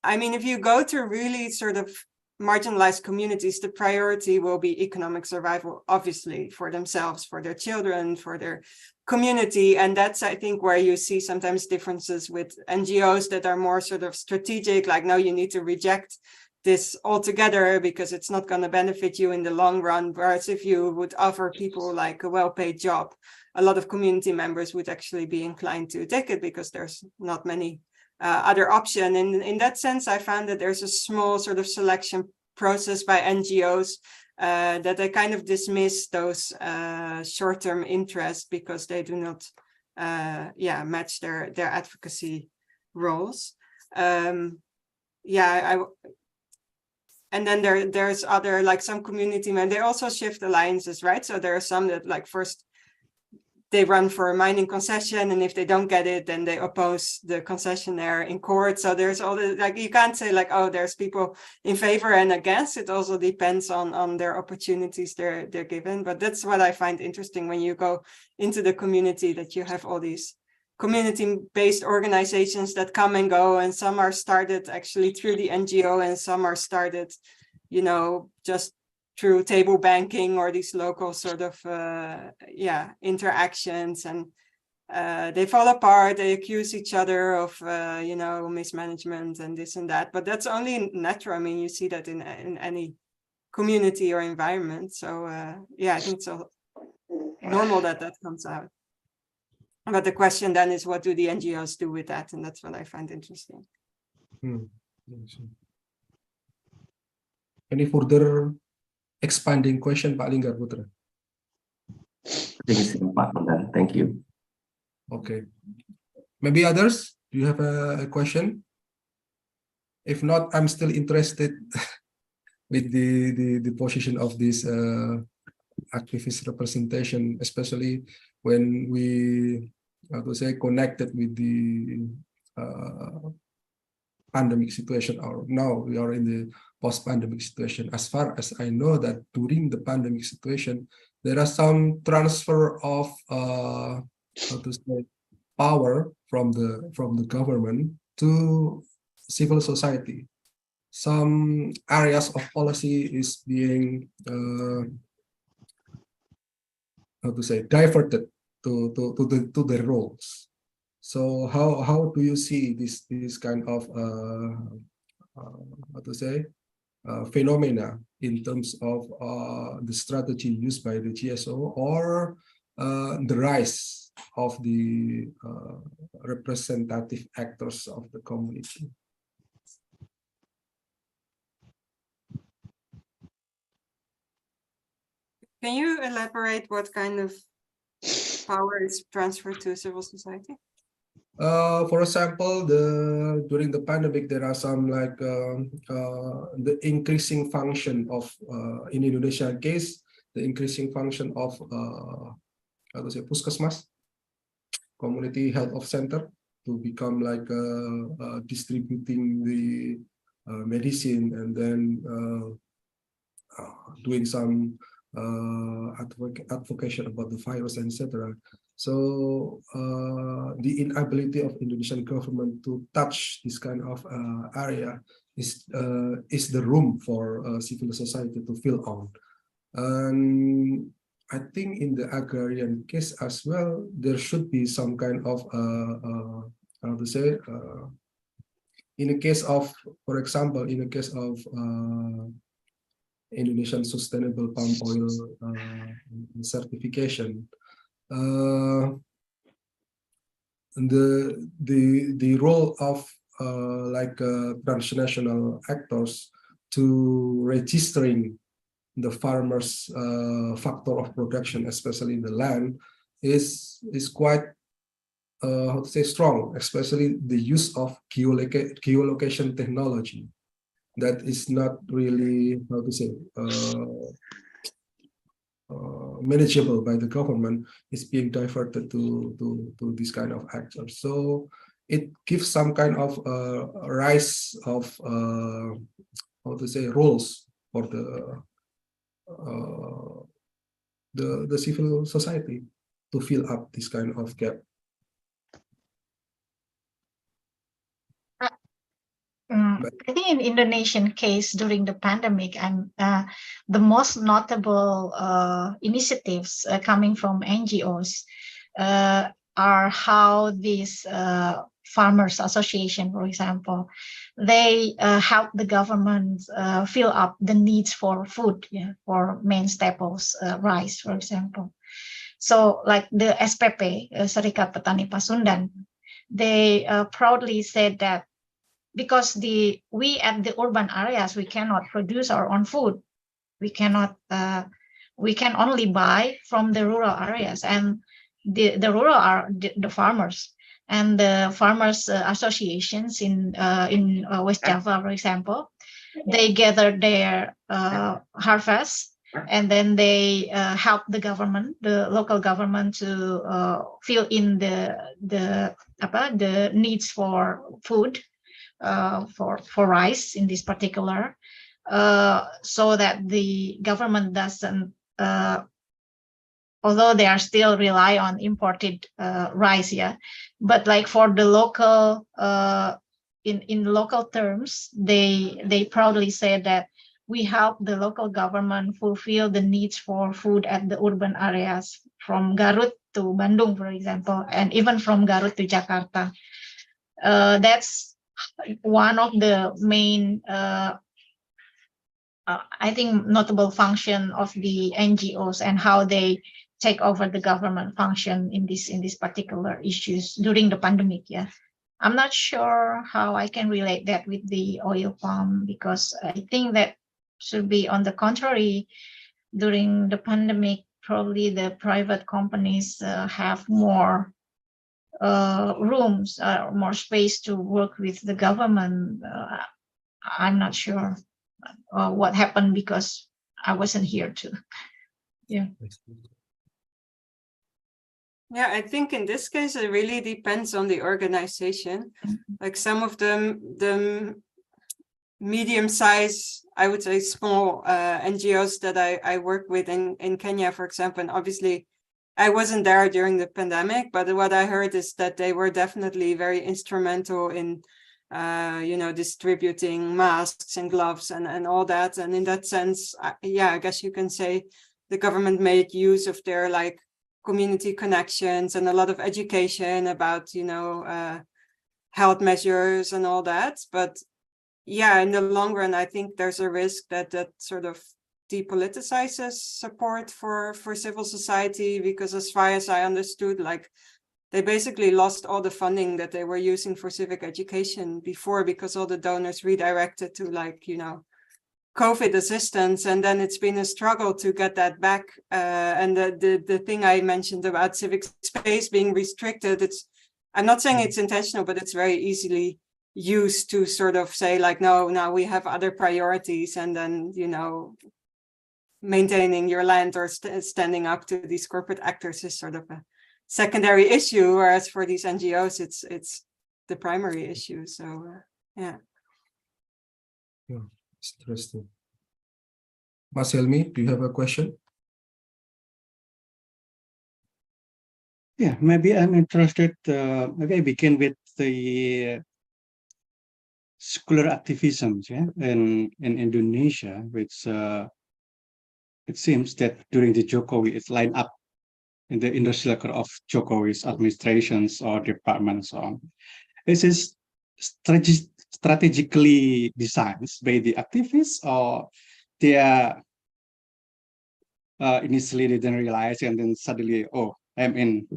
I mean, if you go to really sort of marginalized communities, the priority will be economic survival, obviously, for themselves, for their children, for their community. And that's, I think, where you see sometimes differences with NGOs that are more sort of strategic, like, no, you need to reject this altogether because it's not going to benefit you in the long run. Whereas if you would offer people like a well-paid job, a lot of community members would actually be inclined to take it, because there's not many other option. And in that sense, I found that there's a small sort of selection process by NGOs that they kind of dismiss those short-term interests because they do not match their advocacy roles. And then there's other, like some community men, they also shift alliances, right? So there are some that, like, first they run for a mining concession, and if they don't get it, then they oppose the concessionaire in court. So there's all the, like, you can't say like, oh, there's people in favor and against. It also depends on their opportunities they're given. But that's what I find interesting when you go into the community, that you have all these community-based organizations that come and go, and some are started actually through the NGO, and some are started, you know, just through table banking or these local sort of interactions, and they fall apart. They accuse each other of mismanagement and this and that. But that's only natural. I mean, you see that in any community or environment. So I think it's so normal that comes out. But the question then is, what do the NGOs do with that? And that's what I find interesting. Any further expanding question, Pak Linggar Putra? Thank you. Okay. Maybe others? Do you have a question? If not, I'm still interested with the position of this activist representation, especially when we, how to say, connected with the pandemic situation, or now we are in the post-pandemic situation. As far as I know, that during the pandemic situation, there are some transfer of how to say, power from the government to civil society. Some areas of policy is being how to say, diverted to their roles. So how do you see this kind of how to say, phenomena in terms of the strategy used by the GSO, or the rise of the representative actors of the community? Can you elaborate what kind of power is transferred to civil society? For example, during the pandemic, there are some like the increasing function of in Indonesian case, the increasing function of how to say, puskesmas, community health center, to become like distributing the medicine, and then doing some advocation about the virus, etc. So the inability of Indonesian government to touch this kind of area is the room for civil society to fill on. And I think in the agrarian case as well, there should be some kind of how to say, in a case of, for example, in a case of Indonesian sustainable palm oil certification, the role of transnational actors to registering the farmers' factor of production, especially the land, is quite how to say strong, especially the use of geolocation technology. That is not really how to say manageable by the government, is being diverted to this kind of actors. So it gives some kind of rise of how to say roles for the civil society to fill up this kind of gap. I think in Indonesian case during the pandemic, and the most notable initiatives coming from NGOs are how these farmers association, for example, they help the government fill up the needs for food, for main staples, rice, for example. So like the SPP, Serikat Petani Pasundan, they proudly said that because we at the urban areas, we cannot produce our own food. We cannot, we can only buy from the rural areas, and the rural are the farmers, and the farmers associations in West Java, for example, they gather their harvest, and then they help the government, the local government, to fill in the needs for food. For rice in this particular, so that the government doesn't, although they are still rely on imported rice, but like for the local, in local terms, they proudly say that we help the local government fulfill the needs for food at the urban areas, from Garut to Bandung, for example, and even from Garut to Jakarta. That's one of the main, I think, notable function of the NGOs, and how they take over the government function in this particular issues during the pandemic. I'm not sure how I can relate that with the oil palm, because I think that should be on the contrary. During the pandemic, probably the private companies have more rooms, more space to work with the government. I'm not sure what happened, because I wasn't here too. Yeah, I think in this case it really depends on the organization. Like some of the medium size, I would say small NGOs that I work with in Kenya, for example, and obviously I wasn't there during the pandemic, but what I heard is that they were definitely very instrumental in, distributing masks and gloves and all that. And in that sense, I guess you can say the government made use of their like community connections and a lot of education about, health measures and all that. But in the long run, I think there's a risk that sort of depoliticizes support for civil society, because as far as I understood, like they basically lost all the funding that they were using for civic education before, because all the donors redirected to COVID assistance, and then it's been a struggle to get that back. And the thing I mentioned about civic space being restricted, I'm not saying it's intentional, but it's very easily used to sort of say like, no, now we have other priorities, and then maintaining your land or standing up to these corporate actors is sort of a secondary issue, whereas for these NGOs it's the primary issue. So Interesting. Mas Helmi, do you have a question? Maybe I'm interested. Maybe I begin with the scholar activism in Indonesia, which it seems that during the Jokowi, it's lined up in the inner circle of Jokowi's administrations or departments. This is strategically designed by the activists, or they are initially they didn't realize, and then suddenly, in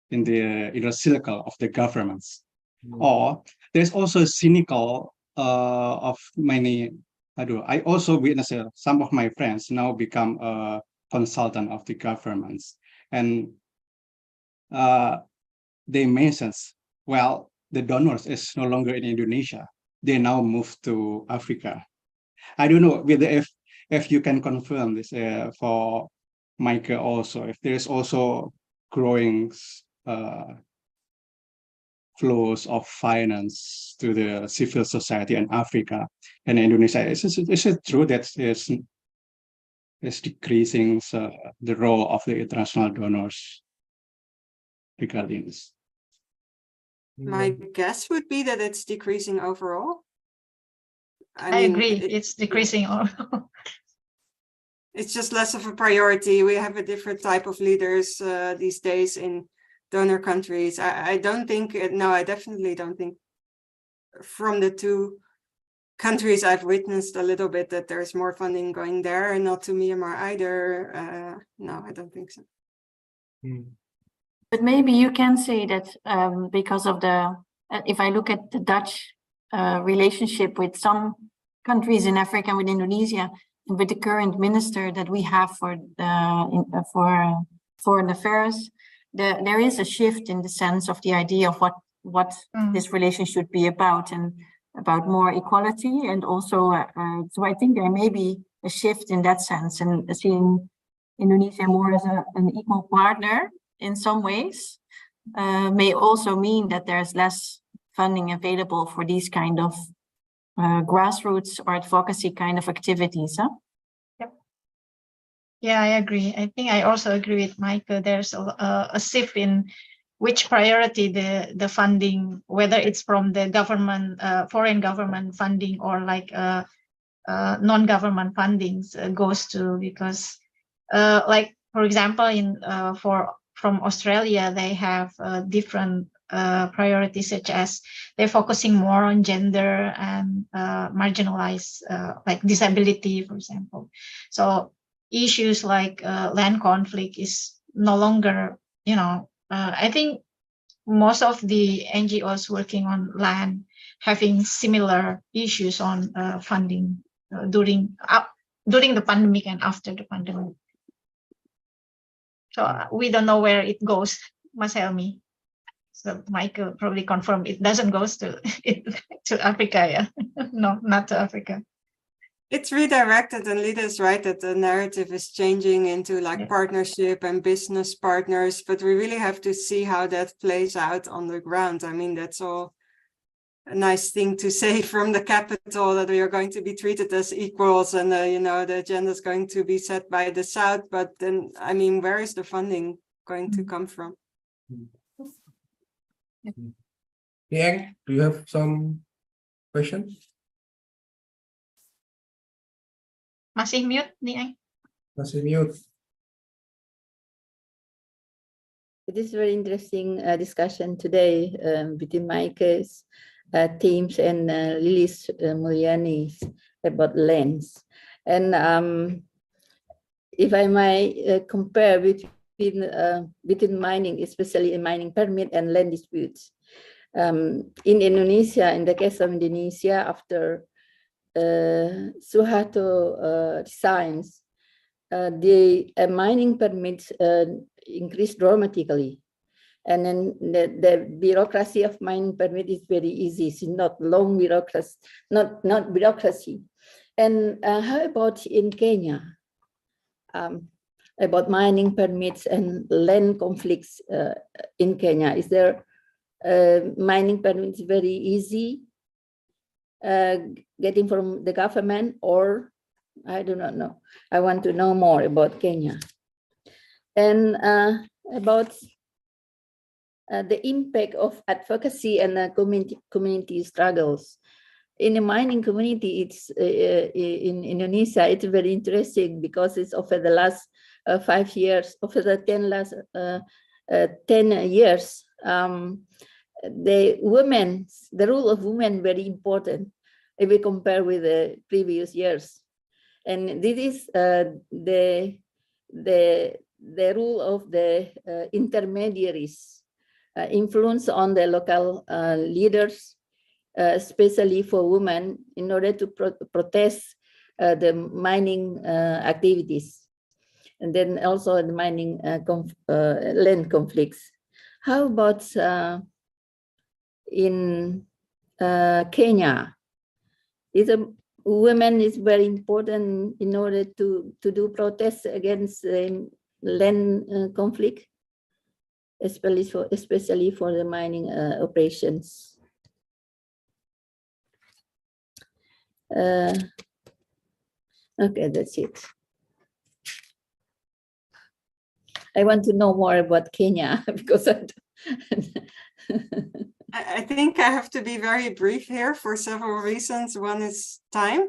the inner circle of the governments. Or there's also cynical of many. I also witness some of my friends now become a consultant of the governments, and they mention, well, the donors is no longer in Indonesia. They now move to Africa. I don't know whether if you can confirm this for Maaike also, if there is also growing flows of finance to the civil society in Africa and Indonesia. Is it true that is decreasing the role of the international donors regarding this? My guess would be that it's decreasing overall. I agree, it's decreasing overall. It's just less of a priority. We have a different type of leaders these days in donor countries. I don't think, no, I definitely don't think from the two countries I've witnessed a little bit that there's more funding going there and not to Myanmar either. No, I don't think so. But maybe you can say that because of the, if I look at the Dutch relationship with some countries in Africa and with Indonesia, and with the current minister that we have for foreign affairs, there is a shift in the sense of the idea of what this relation should be about, and about more equality, and also so I think there may be a shift in that sense, and seeing Indonesia more as an equal partner in some ways may also mean that there's less funding available for these kind of grassroots or advocacy kind of activities. Yep. Yeah, I agree. I think I also agree with Maaike. There's a shift in which priority the funding, whether it's from the government, foreign government funding, or like non-government fundings goes to, because like, for example, from Australia, they have different priorities, such as they're focusing more on gender and marginalized, like disability, for example. So issues like land conflict is no longer, I think most of the NGOs working on land having similar issues on funding during the pandemic and after the pandemic. So we don't know where it goes, Mas Helmi. So Maaike probably confirmed it doesn't go to Africa, yeah. No, not to Africa. It's redirected, and Lida's right that the narrative is changing into like partnership and business partners, but we really have to see how that plays out on the ground. I mean, that's all a nice thing to say from the capital, that we are going to be treated as equals, and the agenda is going to be set by the South. But then, I mean, where is the funding going to come from? Niang, do you have some questions? Masih mute, Niang? Masih mute. It is very interesting discussion today between Maaike's teams and Lilis Mulyani about lands. And if I might compare between mining, especially in mining permit and land disputes. In Indonesia, in the case of Indonesia, after Suharto resigns, the mining permits increased dramatically. And then the bureaucracy of mining permit is very easy. It's not long bureaucracy, not bureaucracy. And how about in Kenya? About mining permits and land conflicts in Kenya? Is there mining permits very easy getting from the government, or I do not know. I want to know more about Kenya. And about the impact of advocacy and community struggles. In the mining community, it's in Indonesia, it's very interesting because it's over the last 5 years, over the 10 years, the role of women very important if we compare with the previous years. And this is the the role of the intermediaries, influence on the local leaders, especially for women, in order to protest the mining activities, and then also the mining land conflicts. How about in Kenya? Women is very important in order to do protests against land conflict, especially for the mining operations. Okay, that's it. I want to know more about Kenya because I think I have to be very brief here for several reasons. One is time.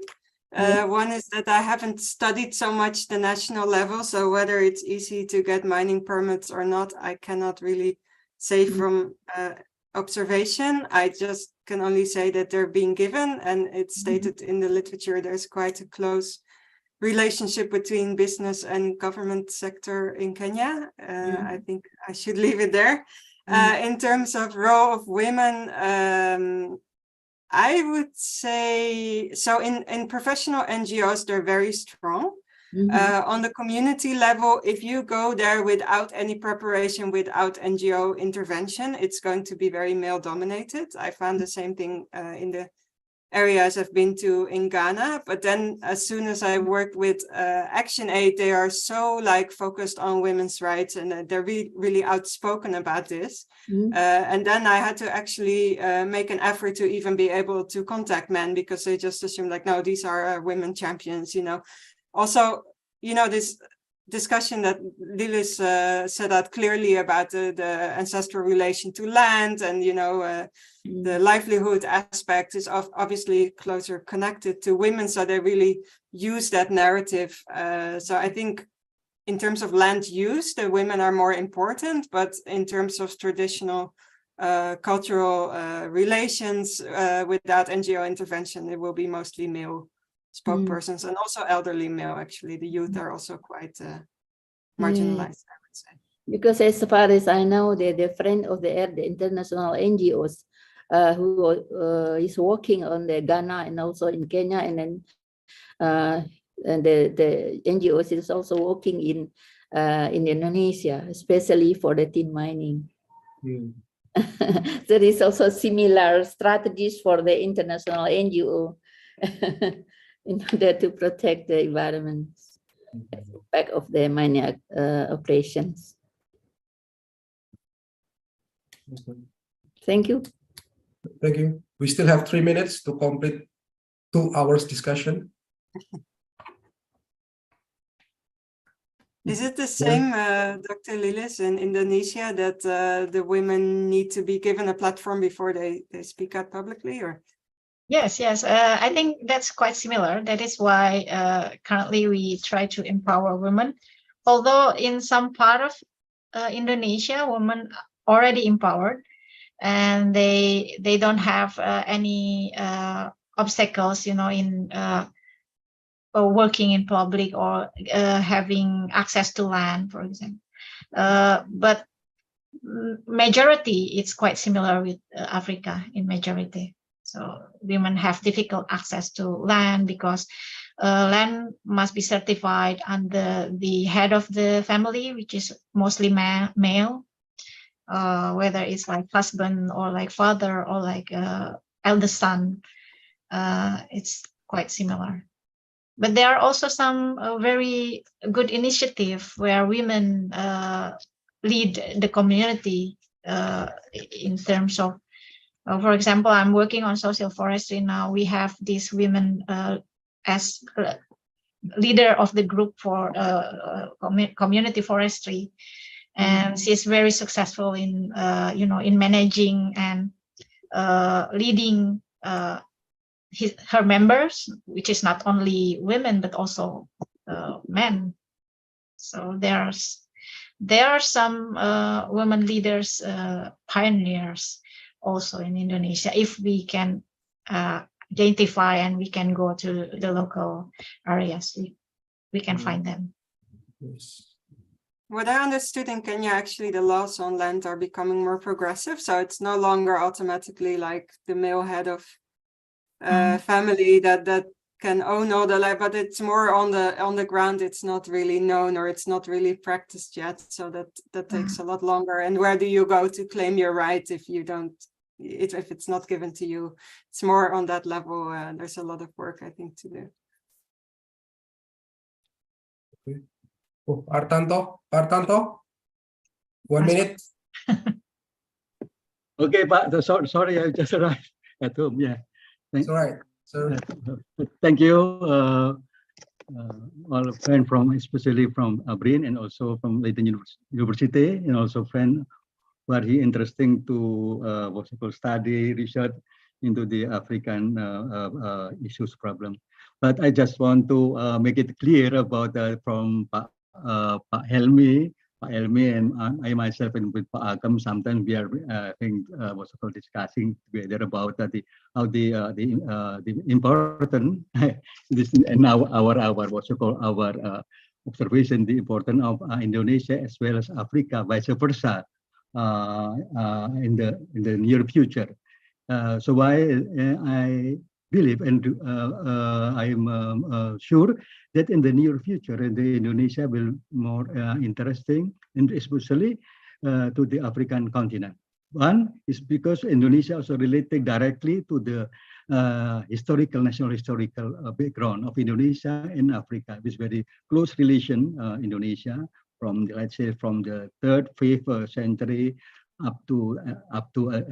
One is that I haven't studied so much the national level, so whether it's easy to get mining permits or not, I cannot really say from observation. I just can only say that they're being given, and it's stated in the literature there's quite a close relationship between business and government sector in Kenya. I think I should leave it there. In terms of role of women, I would say, so in professional NGOs, they're very strong. On the community level, if you go there without any preparation, without NGO intervention, it's going to be very male dominated. I found the same thing in the areas I've been to in Ghana, but then as soon as I worked with Action Aid, they are so like focused on women's rights, and they're really outspoken about this. And then I had to actually make an effort to even be able to contact men, because they just assume like, no, these are women champions, you know. Also, you know, this discussion that Lilis set out clearly about the ancestral relation to land, and you know, the livelihood aspect is obviously closer connected to women, so they really use that narrative. So I think in terms of land use, the women are more important, but in terms of traditional cultural relations without NGO intervention, it will be mostly male spokespersons, and also elderly male. Actually, the youth are also quite marginalized, I would say. Because as far as I know, the friend of the earth, the international NGOs who is working on the Ghana and also in Kenya, and then and the NGOs is also working in Indonesia, especially for the tin mining. There is also similar strategies for the international NGO in order to protect the environment back of the mining operations. Thank you. Thank you. We still have 3 minutes to complete 2 hours discussion. Is it the same, Dr. Lilis, in Indonesia, that the women need to be given a platform before they speak out publicly, or? Yes, I think that's quite similar. That is why currently we try to empower women. Although in some part of Indonesia, women already empowered, and they don't have any obstacles, you know, in working in public or having access to land, for example. But majority, it's quite similar with Africa in majority. So women have difficult access to land because land must be certified under the head of the family, which is mostly male, whether it's like husband or like father or like eldest son. It's quite similar. But there are also some very good initiative where women lead the community in terms of, for example, I'm working on social forestry now. We have these women as leader of the group for community forestry, and she's very successful in you know, in managing and leading her members, which is not only women but also men. So there are some women leaders, pioneers also in Indonesia. If we can identify and we can go to the local areas, we can find them. Yes. what I understood in Kenya, actually the laws on land are becoming more progressive. So it's no longer automatically like the male head of family that can own all the land, but it's more on the ground. It's not really known, or it's not really practiced yet. So that takes a lot longer. And where do you go to claim your right if you don't? If it's not given to you? It's more on that level. There's a lot of work, I think, to do. Okay. Oh, Artanto, 1 minute. Okay, but sorry, I just arrived at home. Yeah, It's all right, sir. Thank you, all friends from, especially from BRIN and also from Leiden University, and also friend very interesting to study research into the African issues problem. But I just want to make it clear about from Pak Helmi, and I myself and with Pak Agam, sometimes we are discussing together about how the important this and our observation, the importance of Indonesia as well as Africa, vice versa, in the near future. So I believe and I am sure that in the near future, Indonesia will more interesting, and especially to the African continent. One is because Indonesia also related directly to the national historical background of Indonesia and Africa, with very close relation. Indonesia from let's say from the 3rd, 5th century up to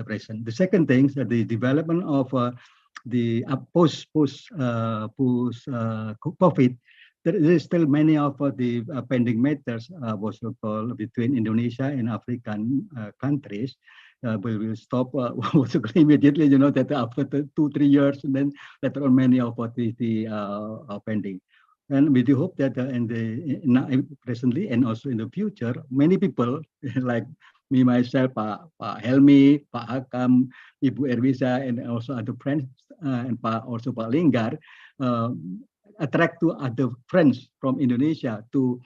present. The second thing is that the development of the post COVID, there is still many of the pending matters between Indonesia and African countries. We will stop immediately, you know, that after 2-3 years, and then later on many of the pending. And we do hope that presently and also in the future, many people like me, myself, Pak Helmi, Pak Hakam, Ibu Erwisa, and also other friends, and also Pak Linggar, attract to other friends from Indonesia to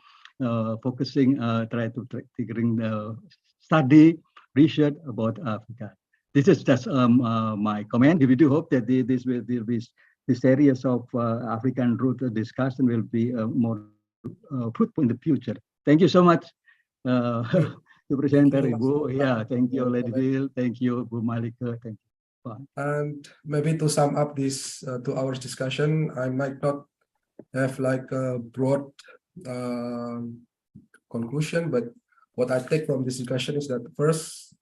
focusing, try to figuring the study, research about Africa. This is just my comment. We do hope that this series of African root discussion will be more fruitful in the future. Thank you so much. The presenter, Ibu. Yeah, thank you, Lady Bill. Thank you, Bu Maaike. Thank you. Bye. And maybe to sum up this 2 hours discussion, I might not have like a broad conclusion, but what I take from this discussion is that first,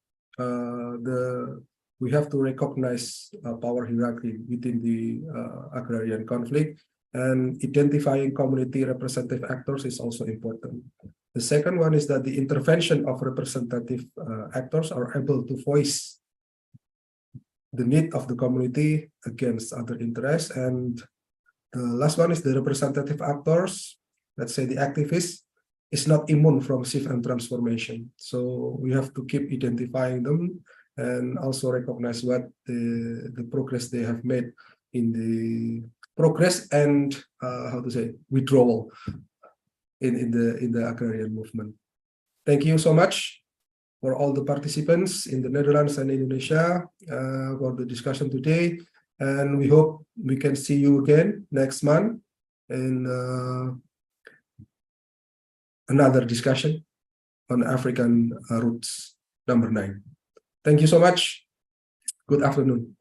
we have to recognize power hierarchy within the agrarian conflict, and identifying community representative actors is also important. The second one is that the intervention of representative actors are able to voice the need of the community against other interests. And the last one is the representative actors, let's say the activists, is not immune from shift and transformation. So we have to keep identifying them and also recognize what the progress they have made in the progress and withdrawal in the agrarian movement. Thank you so much for all the participants in the Netherlands and Indonesia for the discussion today. And we hope we can see you again next month in another discussion on African roots, number 9. Thank you so much. Good afternoon.